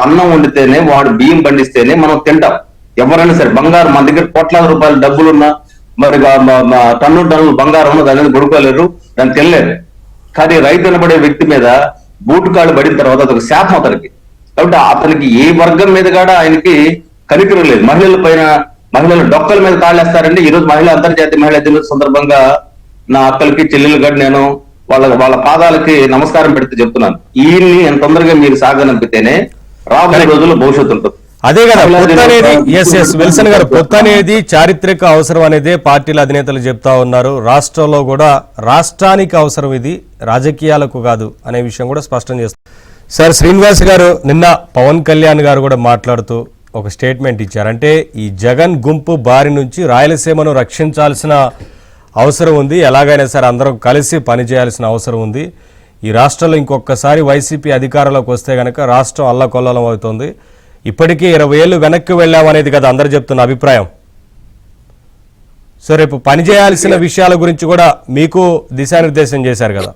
అన్నం వండితేనే, వాడు బియ్యం పండిస్తేనే మనం తింటాం. ఎవరైనా సరే బంగారం మన దగ్గర కోట్లాది రూపాయల డబ్బులున్నా మరి టన్నులు బంగారం దాని మీద కొడుకోలేరు, దాన్ని తెల్లేరు. కానీ రైతు అనబడే వ్యక్తి మీద బూటుకాళ్ళు పడిన తర్వాత అదొక శాపం అతనికి. కాబట్టి అతనికి ఏ వర్గం మీద కూడా ఆయనకి కనికరం లేదు. మహిళల డొక్కల మీద కాళ్ళేస్తారండి. ఈ రోజు అంతర్జాతీయ మహిళా దినోత్సవం సందర్భంగా నా అక్కలకి చెల్లెలు గడి నేను వాళ్ళ పాదాలకి నమస్కారం పెడితే చెప్తున్నాను, ఈయన్ని ఎంత తొందరగా మీరు సాగనంపితేనే రాబోయే రోజుల్లో భవిష్యత్తు ఉంటుంది. అదే కదా పొత్తు అనేది. ఎస్ విల్సన్ గారు, పొత్తు అనేది చారిత్రక అవసరం అనేది పార్టీల అధినేతలు చెప్తా ఉన్నారు. రాష్ట్రంలో కూడా రాష్ట్రానికి అవసరం, ఇది రాజకీయాలకు కాదు అనే విషయం కూడా స్పష్టం చేస్తారు. సార్ శ్రీనివాస్ గారు, నిన్న పవన్ కళ్యాణ్ గారు కూడా మాట్లాడుతూ ఒక స్టేట్మెంట్ ఇచ్చారు. అంటే ఈ జగన్ గుంపు బారి నుంచి రాయలసీమను రక్షించాల్సిన అవసరం ఉంది, ఎలాగైనా సరే అందరం కలిసి పనిచేయాల్సిన అవసరం ఉంది. ఈ రాష్ట్రంలో ఇంకొకసారి వైసీపీ అధికారంలోకి వస్తే కనుక రాష్ట్రం అల్లకొల్లం అవుతుంది. ఇప్పటికీ 20 ఏళ్ళు వెనక్కి వెళ్ళామనేది కదా అందరు చెప్తున్న అభిప్రాయం. సో రేపు పనిచేయాల్సిన విషయాల గురించి కూడా మీకు దిశానిర్దేశం చేశారు కదా.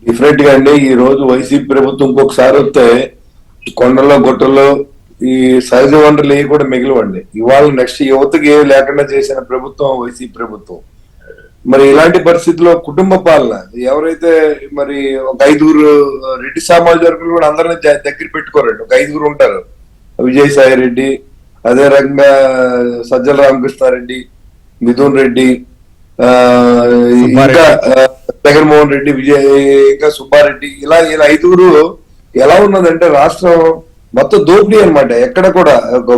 డిఫరెంట్ గా అండి, ఈ రోజు వైసీపీ ప్రభుత్వం ఇంకొకసారి వస్తే కొండల్లో గుట్టల్లో ఈ సహజ వనరులు ఏవి కూడా మిగిలివండి. ఇవాళ నెక్స్ట్ యువతకి ఏవి లేకుండా చేసిన ప్రభుత్వం వైసీపీ ప్రభుత్వం. మరి ఇలాంటి పరిస్థితుల్లో కుటుంబ పాలన ఎవరైతే మరి ఒక 5 రెడ్డి సామాజిక వర్గం కూడా అందరినీ దగ్గర పెట్టుకోరండి. ఒక 5 ఉంటారు, విజయసాయి రెడ్డి, అదే రకంగా సజ్జల రామకృష్ణారెడ్డి, మిథున్ రెడ్డి, ఇంకా జగన్మోహన్ రెడ్డి, ఇంకా సుబ్బారెడ్డి, ఇలా 5 ఎలా ఉన్నదంటే రాష్ట్రం మొత్తం దోపిడీ అనమాట. ఎక్కడ కూడా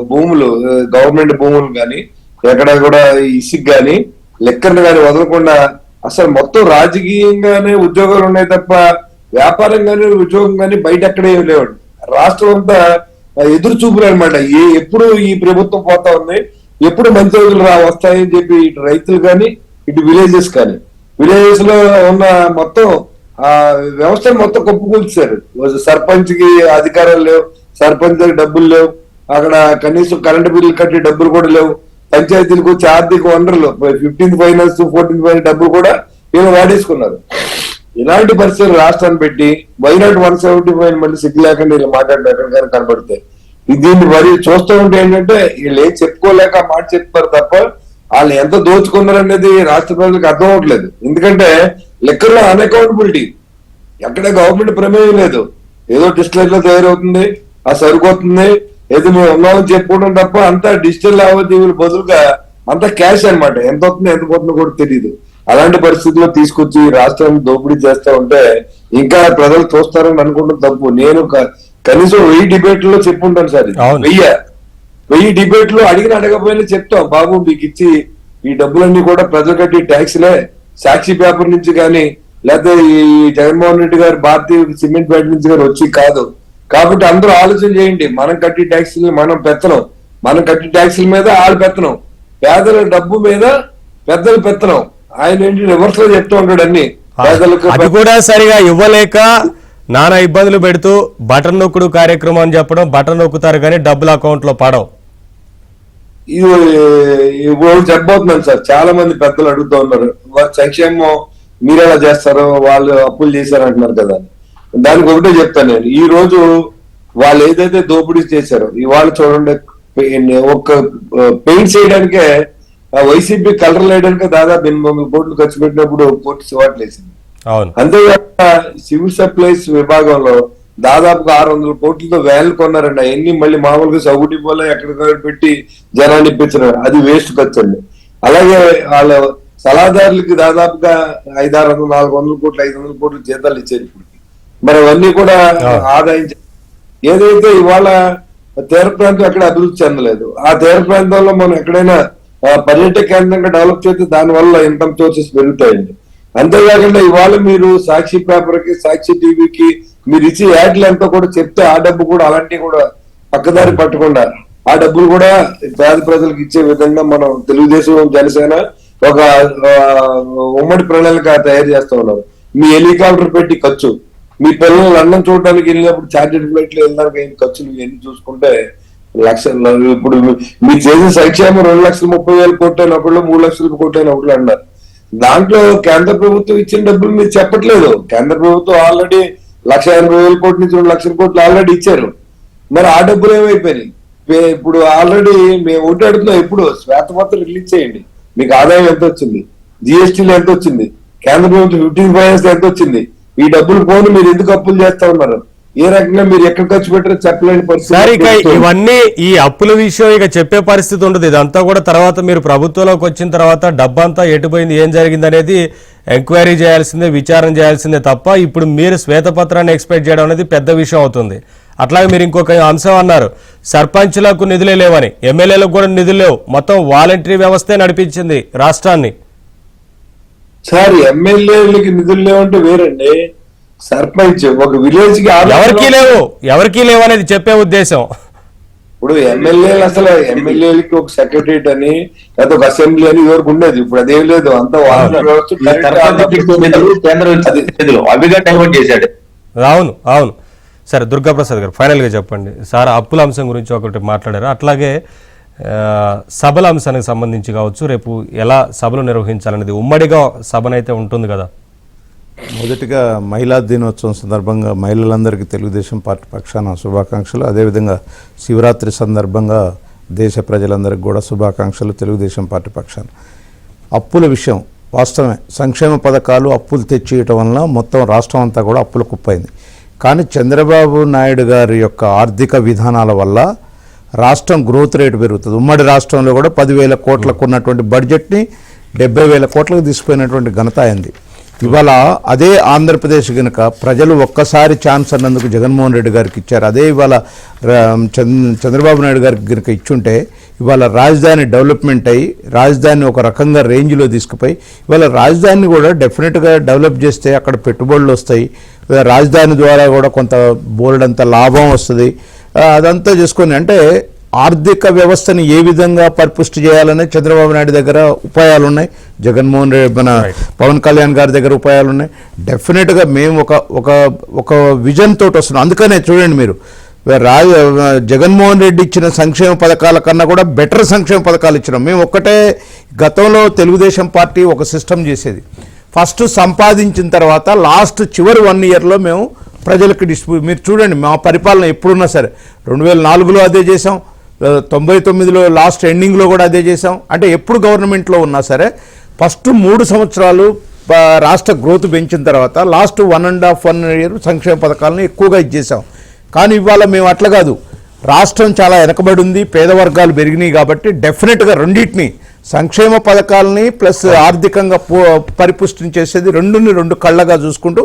భూములు, గవర్నమెంట్ భూములు కానీ ఎక్కడ కూడా ఇసుక గాని లెక్కర్లు కానీ వదలకుండా అసలు మొత్తం రాజకీయంగానే ఉద్యోగాలు ఉన్నాయి తప్ప వ్యాపారం కానీ ఉద్యోగం కానీ బయట ఎక్కడే లేవండి. రాష్ట్రం అంతా ఎదురు చూపులు అనమాట. ఎప్పుడు ఈ ప్రభుత్వం పోతా ఉంది, ఎప్పుడు మంచి రోజులు వస్తాయని చెప్పి ఇటు రైతులు కానీ ఇటు విలేజెస్ కానీ, విలేజెస్ లో ఉన్న మొత్తం ఆ వ్యవస్థను మొత్తం కొప్పుకూల్చారు. సర్పంచ్ కి అధికారాలు లేవు, సర్పంచ్ డబ్బులు లేవు, అక్కడ కనీసం కరెంటు బిల్లు కట్టే డబ్బులు కూడా లేవు. పంచాయతీలకు వచ్చే ఆర్థిక వనరులు 15th ఫైనాన్స్ 14th ఫైనాన్స్ డబ్బులు కూడా వీళ్ళు వాడేసుకున్నారు. ఇలాంటి పరిస్థితులు రాష్ట్రాన్ని పెట్టి వైనాట్ 175 మళ్ళీ సిగ్గు లేకుండా వీళ్ళు మాట్లాడడం ఎక్కడ కనబడతాయి. దీన్ని మరి చూస్తూ ఉంటే ఏంటంటే వీళ్ళు ఏం చెప్పుకోలేక మాట చెప్తారు తప్ప వాళ్ళు ఎంత దోచుకున్నారు అనేది రాష్ట్ర ప్రజలకు అర్థం అవట్లేదు. ఎందుకంటే లెక్కల్లో అన్అకౌంటబిలిటీ, ఎక్కడ గవర్నమెంట్ ప్రమేయం లేదు. ఏదో డిస్టిలైజ్ లో తయారవుతుంది, ఆ సరుకొస్తుంది, ఏదో మేము ఉన్నామని చెప్పుకోవడం తప్ప అంతా డిజిటల్ లావాదేవీలు బదులుగా అంతా క్యాష్ అనమాట. ఎంత వస్తుందో ఎంత పోతుందో కూడా తెలియదు. అలాంటి పరిస్థితుల్లో తీసుకొచ్చి రాష్ట్రాన్ని దోపిడీ చేస్తా ఉంటే ఇంకా ప్రజలు చూస్తారని అనుకుంటాం తప్పు. నేను కనీసం 1000 డిబేట్లో చెప్పుంటాను సార్. 1000 డిబేట్లు అడగకపోయినా చెప్తాం, బాబు మీకు ఇచ్చి ఈ డబ్బులన్నీ కూడా ప్రజలు కట్టి ట్యాక్స్లే, సాక్షి పేపర్ నుంచి కానీ లేకపోతే ఈ జగన్మోహన్ రెడ్డి గారు భారతీయ సిమెంట్ ఫ్యాక్టరీ నుంచి కానీ వచ్చి కాదు. కాబట్టి అందరూ ఆలోచన చేయండి. మనం కట్టి ట్యాక్సీలు మనం పెత్తనం, మనం కట్టి ట్యాక్సీల మీద వాళ్ళు పెత్తనం, పేదల డబ్బు మీద పెద్దలు పెత్తనం. ఆయన ఏంటి రివర్స్ లో చెప్తూ ఉంటాడు అన్ని. పేదలకు అది కూడా సరిగా ఇవ్వలేక నానా ఇబ్బందులు పెడుతూ బటన్ నొక్కుడు కార్యక్రమం అని చెప్పడం, బటన్ నొక్కుతారు కానీ డబ్బులు అకౌంట్ లో పడవు. ఇప్పుడు చెప్పబోతున్నాను సార్, చాలా మంది పెద్దలు అడుగుతూ ఉన్నారు, సంక్షేమం మీరు ఎలా చేస్తారో, వాళ్ళు అప్పులు చేశారంటున్నారు కదా. దానికి ఒకటే చెప్తాను నేను, ఈ రోజు వాళ్ళు ఏదైతే దోపిడీ చేశారో ఇవాళ చూడండి, ఒక పెయింట్స్ వేయడానికే వైసీపీ కలర్ వేయడానికి దాదాపు 800 కోట్లు ఖర్చు పెట్టినప్పుడు కోర్టు సివాట్లు వేసింది. అంతేకాక సివిల్ సప్లైస్ విభాగంలో దాదాపుగా 600 కోట్లతో వ్యాన్లు కొన్నారండి. అవన్నీ మళ్ళీ మామూలుగా సౌగుడి పోలే ఎక్కడికక్కడ పెట్టి జనాన్ని ఇప్పించారు, అది వేస్ట్ ఖర్చు అండి. అలాగే వాళ్ళ సలహాదారులకి దాదాపుగా 500-600 400 కోట్లు 500 కోట్లు జీతాలు ఇచ్చారు ఇప్పుడు. మరి అవన్నీ కూడా ఆదాయం. ఏదైతే ఇవాళ తీర ప్రాంతం ఎక్కడ అభివృద్ధి చెందలేదు, ఆ తీర ప్రాంతంలో మనం ఎక్కడైనా పర్యాటక కేంద్రంగా డెవలప్ చేస్తే దానివల్ల ఇన్కమ్ సోర్సెస్ పెరుగుతాయండి. అంతేకాకుండా ఇవాళ మీరు సాక్షి పేపర్ కి, సాక్షి టీవీకి మీరు ఇచ్చే యాడ్లు ఎంతో కూడా చెప్తే ఆ డబ్బు కూడా అలాంటివి కూడా పక్కదారి పట్టకుండా ఆ డబ్బులు కూడా పేద ప్రజలకు ఇచ్చే విధంగా మనం తెలుగుదేశం జనసేన ఒక ఉమ్మడి ప్రణాళిక తయారు చేస్తా ఉన్నారు. మీ హెలికాప్టర్ పెట్టి ఖర్చు, మీ పిల్లలు లండన్ చూడడానికి వెళ్ళినప్పుడు చార్టెడ్ ఫ్లైట్ లో వెళ్ళడానికి అయిన ఖర్చులు ఎన్ని చూసుకుంటే లక్షలు. ఇప్పుడు మీరు చేసిన సంక్షేమం 2,30,000 కోట్లు అయినప్పుడు 3 లక్షల కోట్లు అయినప్పుడు అన్నారు. దాంట్లో కేంద్ర ప్రభుత్వం ఇచ్చిన డబ్బులు మీరు చెప్పట్లేదు. కేంద్ర ప్రభుత్వం ఆల్రెడీ 1,80,000 కోట్ల నుంచి 2 లక్షల కోట్లు ఆల్రెడీ ఇచ్చారు. మరి ఆ డబ్బులు ఏమైపోయినాయి? ఇప్పుడు ఆల్రెడీ మేము ఒకటి అడుగుతున్నాం, ఇప్పుడు శ్వేతపత్రం రిలీజ్ చేయండి, మీకు ఆదాయం ఎంత వచ్చింది, జిఎస్టీలో ఎంత వచ్చింది, కేంద్ర ప్రభుత్వం 15% ఎంత వచ్చింది, ఈ డబ్బులు పోను మీరు ఎందుకు అప్పులు చేస్తా ఉన్నారు, ఏ రకంగా మీరు ఎక్కడ ఖర్చు పెట్టారో చెప్పలేని సార్ ఇక పరిస్థితి. ఇవన్నీ ఈ అప్పుల విషయం ఇక చెప్పే పరిస్థితి ఉండదు. ఇదంతా కూడా తర్వాత మీరు ప్రభుత్వంలోకి వచ్చిన తర్వాత డబ్బంతా ఎటుపోయింది, ఏం జరిగింది అనేది ఎంక్వైరీ చేయాల్సిందే, విచారణ చేయాల్సిందే తప్ప ఇప్పుడు మీరు శ్వేతపత్రాన్ని ఎక్స్పెక్ట్ చేయడం అనేది పెద్ద విషయం అవుతుంది. అట్లాగే మీరు ఇంకొక అంశం అన్నారు, సర్పంచ్లకు నిధులే లేవని. ఎమ్మెల్యేలకు కూడా నిధులు లేవు, మొత్తం వాలంటరీ వ్యవస్థే నడిపించింది రాష్ట్రాన్ని. సార్ ఎమ్మెల్యేలకి నిధులు లేవంటే వేరండి, సర్పంచ్ ఒక విలేజ్ కి ఎవరికీ లేవు అనేది చెప్పే ఉద్దేశం. ఇప్పుడు ఎమ్మెల్యేలు అసలు ఎమ్మెల్యేలకి ఒక సెక్రటరియట్ అని లేదా ఒక అసెంబ్లీ అని ఎవరికి ఉండేది, ఇప్పుడు అదేం లేదు, అంతా వాలంటరీ వ్యవస్థ అవిగా డైవర్ట్ చేశాడు. అవును అవును. సరే దుర్గాప్రసాద్ గారు ఫైనల్గా చెప్పండి సార్, అప్పుల అంశం గురించి ఒకటి మాట్లాడారు, అట్లాగే సభల అంశానికి సంబంధించి కావచ్చు, రేపు ఎలా సభలు నిర్వహించాలనేది ఉమ్మడిగా సభనైతే ఉంటుంది కదా. మొదటిగా మహిళా దినోత్సవం సందర్భంగా మహిళలందరికీ తెలుగుదేశం పార్టీ పక్షాన శుభాకాంక్షలు. అదేవిధంగా శివరాత్రి సందర్భంగా దేశ ప్రజలందరికీ కూడా శుభాకాంక్షలు తెలుగుదేశం పార్టీ పక్షాన. అప్పుల విషయం వాస్తవమే, సంక్షేమ పథకాలు అప్పులు తెచ్చియటం వలన మొత్తం రాష్ట్రం అంతా కూడా అప్పుల కుప్పైంది. కానీ చంద్రబాబు నాయుడు గారి యొక్క ఆర్థిక విధానాల వల్ల రాష్ట్రం గ్రోత్ రేటు పెరుగుతుంది. ఉమ్మడి రాష్ట్రంలో కూడా 10,000 కోట్లకు ఉన్నటువంటి బడ్జెట్ని 70,000 కోట్లకు తీసుకుపోయినటువంటి ఘనత అయింది. ఇవాళ అదే ఆంధ్రప్రదేశ్ కనుక ప్రజలు ఒక్కసారి ఛాన్స్ అన్నందుకు జగన్మోహన్ రెడ్డి గారికి ఇచ్చారు, అదే ఇవాళ చంద్రబాబు నాయుడు గారికి కనుక ఇచ్చుంటే ఇవాళ రాజధాని డెవలప్మెంట్ అయ్యి రాజధాని ఒక రకంగా రేంజ్లో తీసుకుపోయి ఇవాళ రాజధానిని కూడా డెఫినెట్గా డెవలప్ చేస్తే అక్కడ పెట్టుబడులు వస్తాయి, రాజధాని ద్వారా కూడా కొంత బోల్డంత లాభం వస్తుంది. అదంతా చేసుకొని అంటే ఆర్థిక వ్యవస్థని ఏ విధంగా పరిపుష్టి చేయాలనే చంద్రబాబు నాయుడు దగ్గర ఉపాయాలు ఉన్నాయి, జగన్మోహన్ రెడ్డి మన పవన్ కళ్యాణ్ గారి దగ్గర ఉపాయాలు ఉన్నాయి. డెఫినెట్గా మేము ఒక విజన్ తోటి వస్తున్నాం. అందుకనే చూడండి మీరు జగన్మోహన్ రెడ్డి ఇచ్చిన సంక్షేమ పథకాల కన్నా కూడా బెటర్ సంక్షేమ పథకాలు ఇచ్చినాం. మేము ఒక్కటే, గతంలో తెలుగుదేశం పార్టీ ఒక సిస్టమ్ చేసేది, ఫస్ట్ సంపాదించిన తర్వాత లాస్ట్ చివరి 1 ఇయర్లో మేము ప్రజలకు డిస్ట్రిబ్యూట్. మీరు చూడండి మా పరిపాలన ఎప్పుడున్నా సరే 2004లో అదే చేసాం, 99లో లాస్ట్ ఎండింగ్లో కూడా అదే చేసాం. అంటే ఎప్పుడు గవర్నమెంట్లో ఉన్నా సరే ఫస్ట్ 3 సంవత్సరాలు రాష్ట్ర గ్రోత్ పెంచిన తర్వాత లాస్ట్ 1.5 ఇయర్ సంక్షేమ పథకాలను ఎక్కువగా ఇచ్చేసాం. కానీ ఇవాళ మేము అట్లా కాదు, రాష్ట్రం చాలా వెనకబడి ఉంది, పేద వర్గాలు పెరిగినాయి కాబట్టి డెఫినెట్గా రెండింటిని సంక్షేమ పథకాలని ప్లస్ ఆర్థికంగా పరిపుష్టిని చేసేది రెండు కళ్ళగా చూసుకుంటూ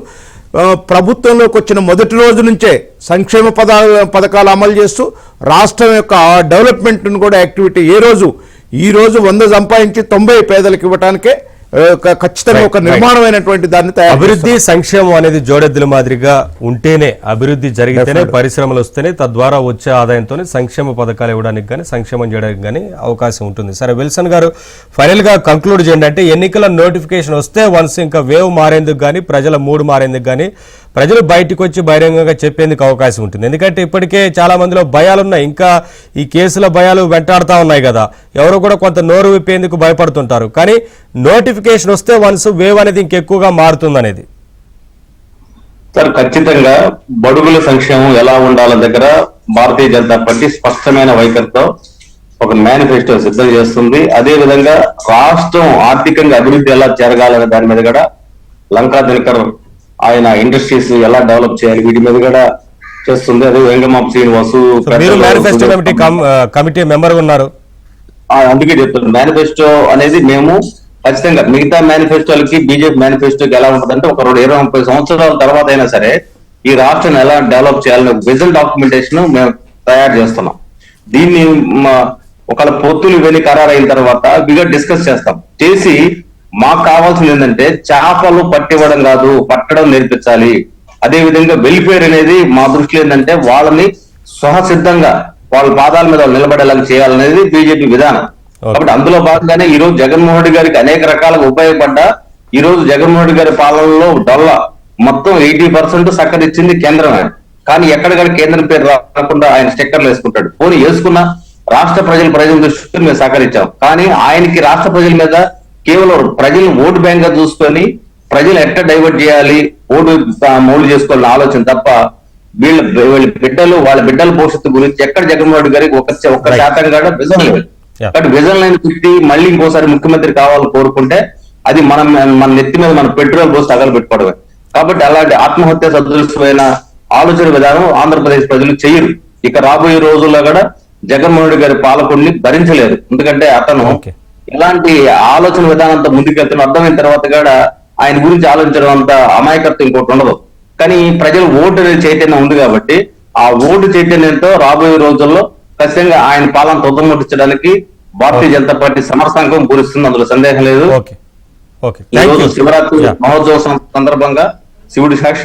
ప్రభుత్వంలోకి వచ్చిన మొదటి రోజు నుంచే సంక్షేమ పథకాలు అమలు చేస్తూ రాష్ట్రం యొక్క డెవలప్మెంట్ను కూడా యాక్టివిటీ ఈ రోజు 100 సంపాదించి 90 పేదలకు ఇవ్వడానికే ఖచ్చితంగా ఒక నిర్మాణమైనటువంటి దాన్ని తయారు. అభివృద్ధి సంక్షేమం అనేది జోడెద్దుల మాదిరిగా ఉంటేనే, అభివృద్ధి జరిగితేనే పరిశ్రమలు వస్తేనే తద్వారా వచ్చే ఆదాయంతోనే సంక్షేమ పథకాలు ఇవ్వడానికి కానీ సంక్షేమం చేయడానికి కానీ అవకాశం ఉంటుంది. సరే విల్సన్ గారు ఫైనల్ గా కంక్లూడ్ చేయండి. అంటే ఎన్నికల నోటిఫికేషన్ వస్తే వన్స్ ఇంకా వేవ్ మారేందుకు కానీ ప్రజల మూడు మారేందుకు కానీ ప్రజలు బయటకు వచ్చి బహిరంగంగా చెప్పేందుకు అవకాశం ఉంటుంది. ఎందుకంటే ఇప్పటికే చాలా మందిలో భయాలున్నాయి, ఇంకా ఈ కేసుల భయాలు వెంటాడుతూ ఉన్నాయి కదా, ఎవరు కూడా కొంత నోరు విప్పేందుకు భయపడుతుంటారు. కానీ నోటిఫికేషన్ వస్తే వన్స్ వేవ్ అనేది ఇంకెక్కువగా మారుతుంది అనేది. సార్ ఖచ్చితంగా బడుగుల సంక్షేమం ఎలా ఉండాల దగ్గర భారతీయ జనతా పార్టీ స్పష్టమైన వైఖరితో ఒక మేనిఫెస్టో సిద్ధం చేస్తుంది. అదే విధంగా రాష్ట్రం ఆర్థికంగా అభివృద్ధి ఎలా జరగాలనే దాని మీద కూడా లంకా దినకర్ ఆయన ఇండస్ట్రీస్ ఎలా డెవలప్ చేయాలి వీటి మీద కూడా చేస్తుంది. అదే వెంగమాప్ శ్రీనివాసు కమిటీ మెంబర్ ఉన్నారు, అందుకే చెప్తున్నాను మేనిఫెస్టో అనేది మేము ఖచ్చితంగా మిగతా మేనిఫెస్టోలకి బీజేపీ మేనిఫెస్టోకి ఎలా ఉంటుందంటే ఒక 20-30 సంవత్సరాల తర్వాత అయినా సరే ఈ రాష్ట్రాన్ని ఎలా డెవలప్ చేయాలని విజన్ డాక్యుమెంటేషన్ మేము తయారు చేస్తున్నాం. దీన్ని ఒకవేళ పొత్తులు ఇవన్నీ ఖరారైన తర్వాత బిగా డిస్కస్ చేస్తాం. చేసి మాకు కావాల్సింది ఏంటంటే చేపలు పట్టివ్వడం కాదు, పట్టడం నేర్పించాలి. అదే విధంగా వెల్ఫేర్ అనేది మా దృష్టిలో ఏంటంటే వాళ్ళని స్వహసిద్ధంగా వాళ్ళ పాదాల మీద నిలబడేలా చేయాలనేది బీజేపీ విధానం. కాబట్టి అందులో భాగంగానే ఈ రోజు జగన్మోహన్ రెడ్డి గారికి అనేక రకాలుగా ఉపయోగపడ్డా ఈ రోజు జగన్మోహన్ రెడ్డి గారి పాలనలో మొత్తం 80% సక్కరిచ్చింది కేంద్రమే. కానీ ఎక్కడికక్కడ కేంద్రం పేరు రాకుండా ఆయన స్టిక్కర్లు వేసుకుంటాడు. పోనీ వేసుకున్న రాష్ట్ర ప్రజల దృష్టితో మేము సహకరించాం. కానీ ఆయనకి రాష్ట్ర ప్రజల మీద కేవలం ప్రజలు ఓటు బ్యాంక్ గా చూసుకొని ప్రజలు ఎట్లా డైవర్ట్ చేయాలి, ఓటు మౌలు చేసుకోవాలని ఆలోచన తప్ప వీళ్ళ బిడ్డలు వాళ్ళ బిడ్డల భవిష్యత్తు గురించి ఎక్కడ జగన్మోహన్ రెడ్డి గారికి ఒక్క Right. శాతం కూడా విజన్ లేదు. Yeah. కాబట్టి విజన్ లేని వ్యక్తి మళ్ళీ ఇంకోసారి ముఖ్యమంత్రి కావాలని కోరుకుంటే అది మన నెత్తి మీద మన పెట్రోల్ పోసి తగలబెట్టుకోవడమే. కాబట్టి అలాంటి ఆత్మహత్య సదృశమైన ఆలోచన విధానం ఆంధ్రప్రదేశ్ ప్రజలు చేయరు. ఇక రాబోయే రోజుల్లో కూడా జగన్మోహన్ రెడ్డి గారి పాలకుడిని భరించలేరు. ఎందుకంటే అతను Okay. ఎలాంటి ఆలోచన విధానంతో ముందుకెళ్తున్న అర్థమైన తర్వాత కూడా ఆయన గురించి ఆలోచించడం అంత అమాయకత్వం ఇంకోటి ఉండదు. కానీ ప్రజలు ఓటు అనే చైతన్యం ఉంది కాబట్టి ఆ ఓటు చైతన్యంతో రాబోయే రోజుల్లో ఖచ్చితంగా ఆయన పాలన తుదముట్టించడానికి భారతీయ జనతా పార్టీ సమరసంకం పూరిస్తుంది, అందులో సందేహం లేదు. ఓకే ఓకే ఈ రోజు శివరాత్రి Yeah. మహోత్సవం సందర్భంగా శివుడి సాక్షి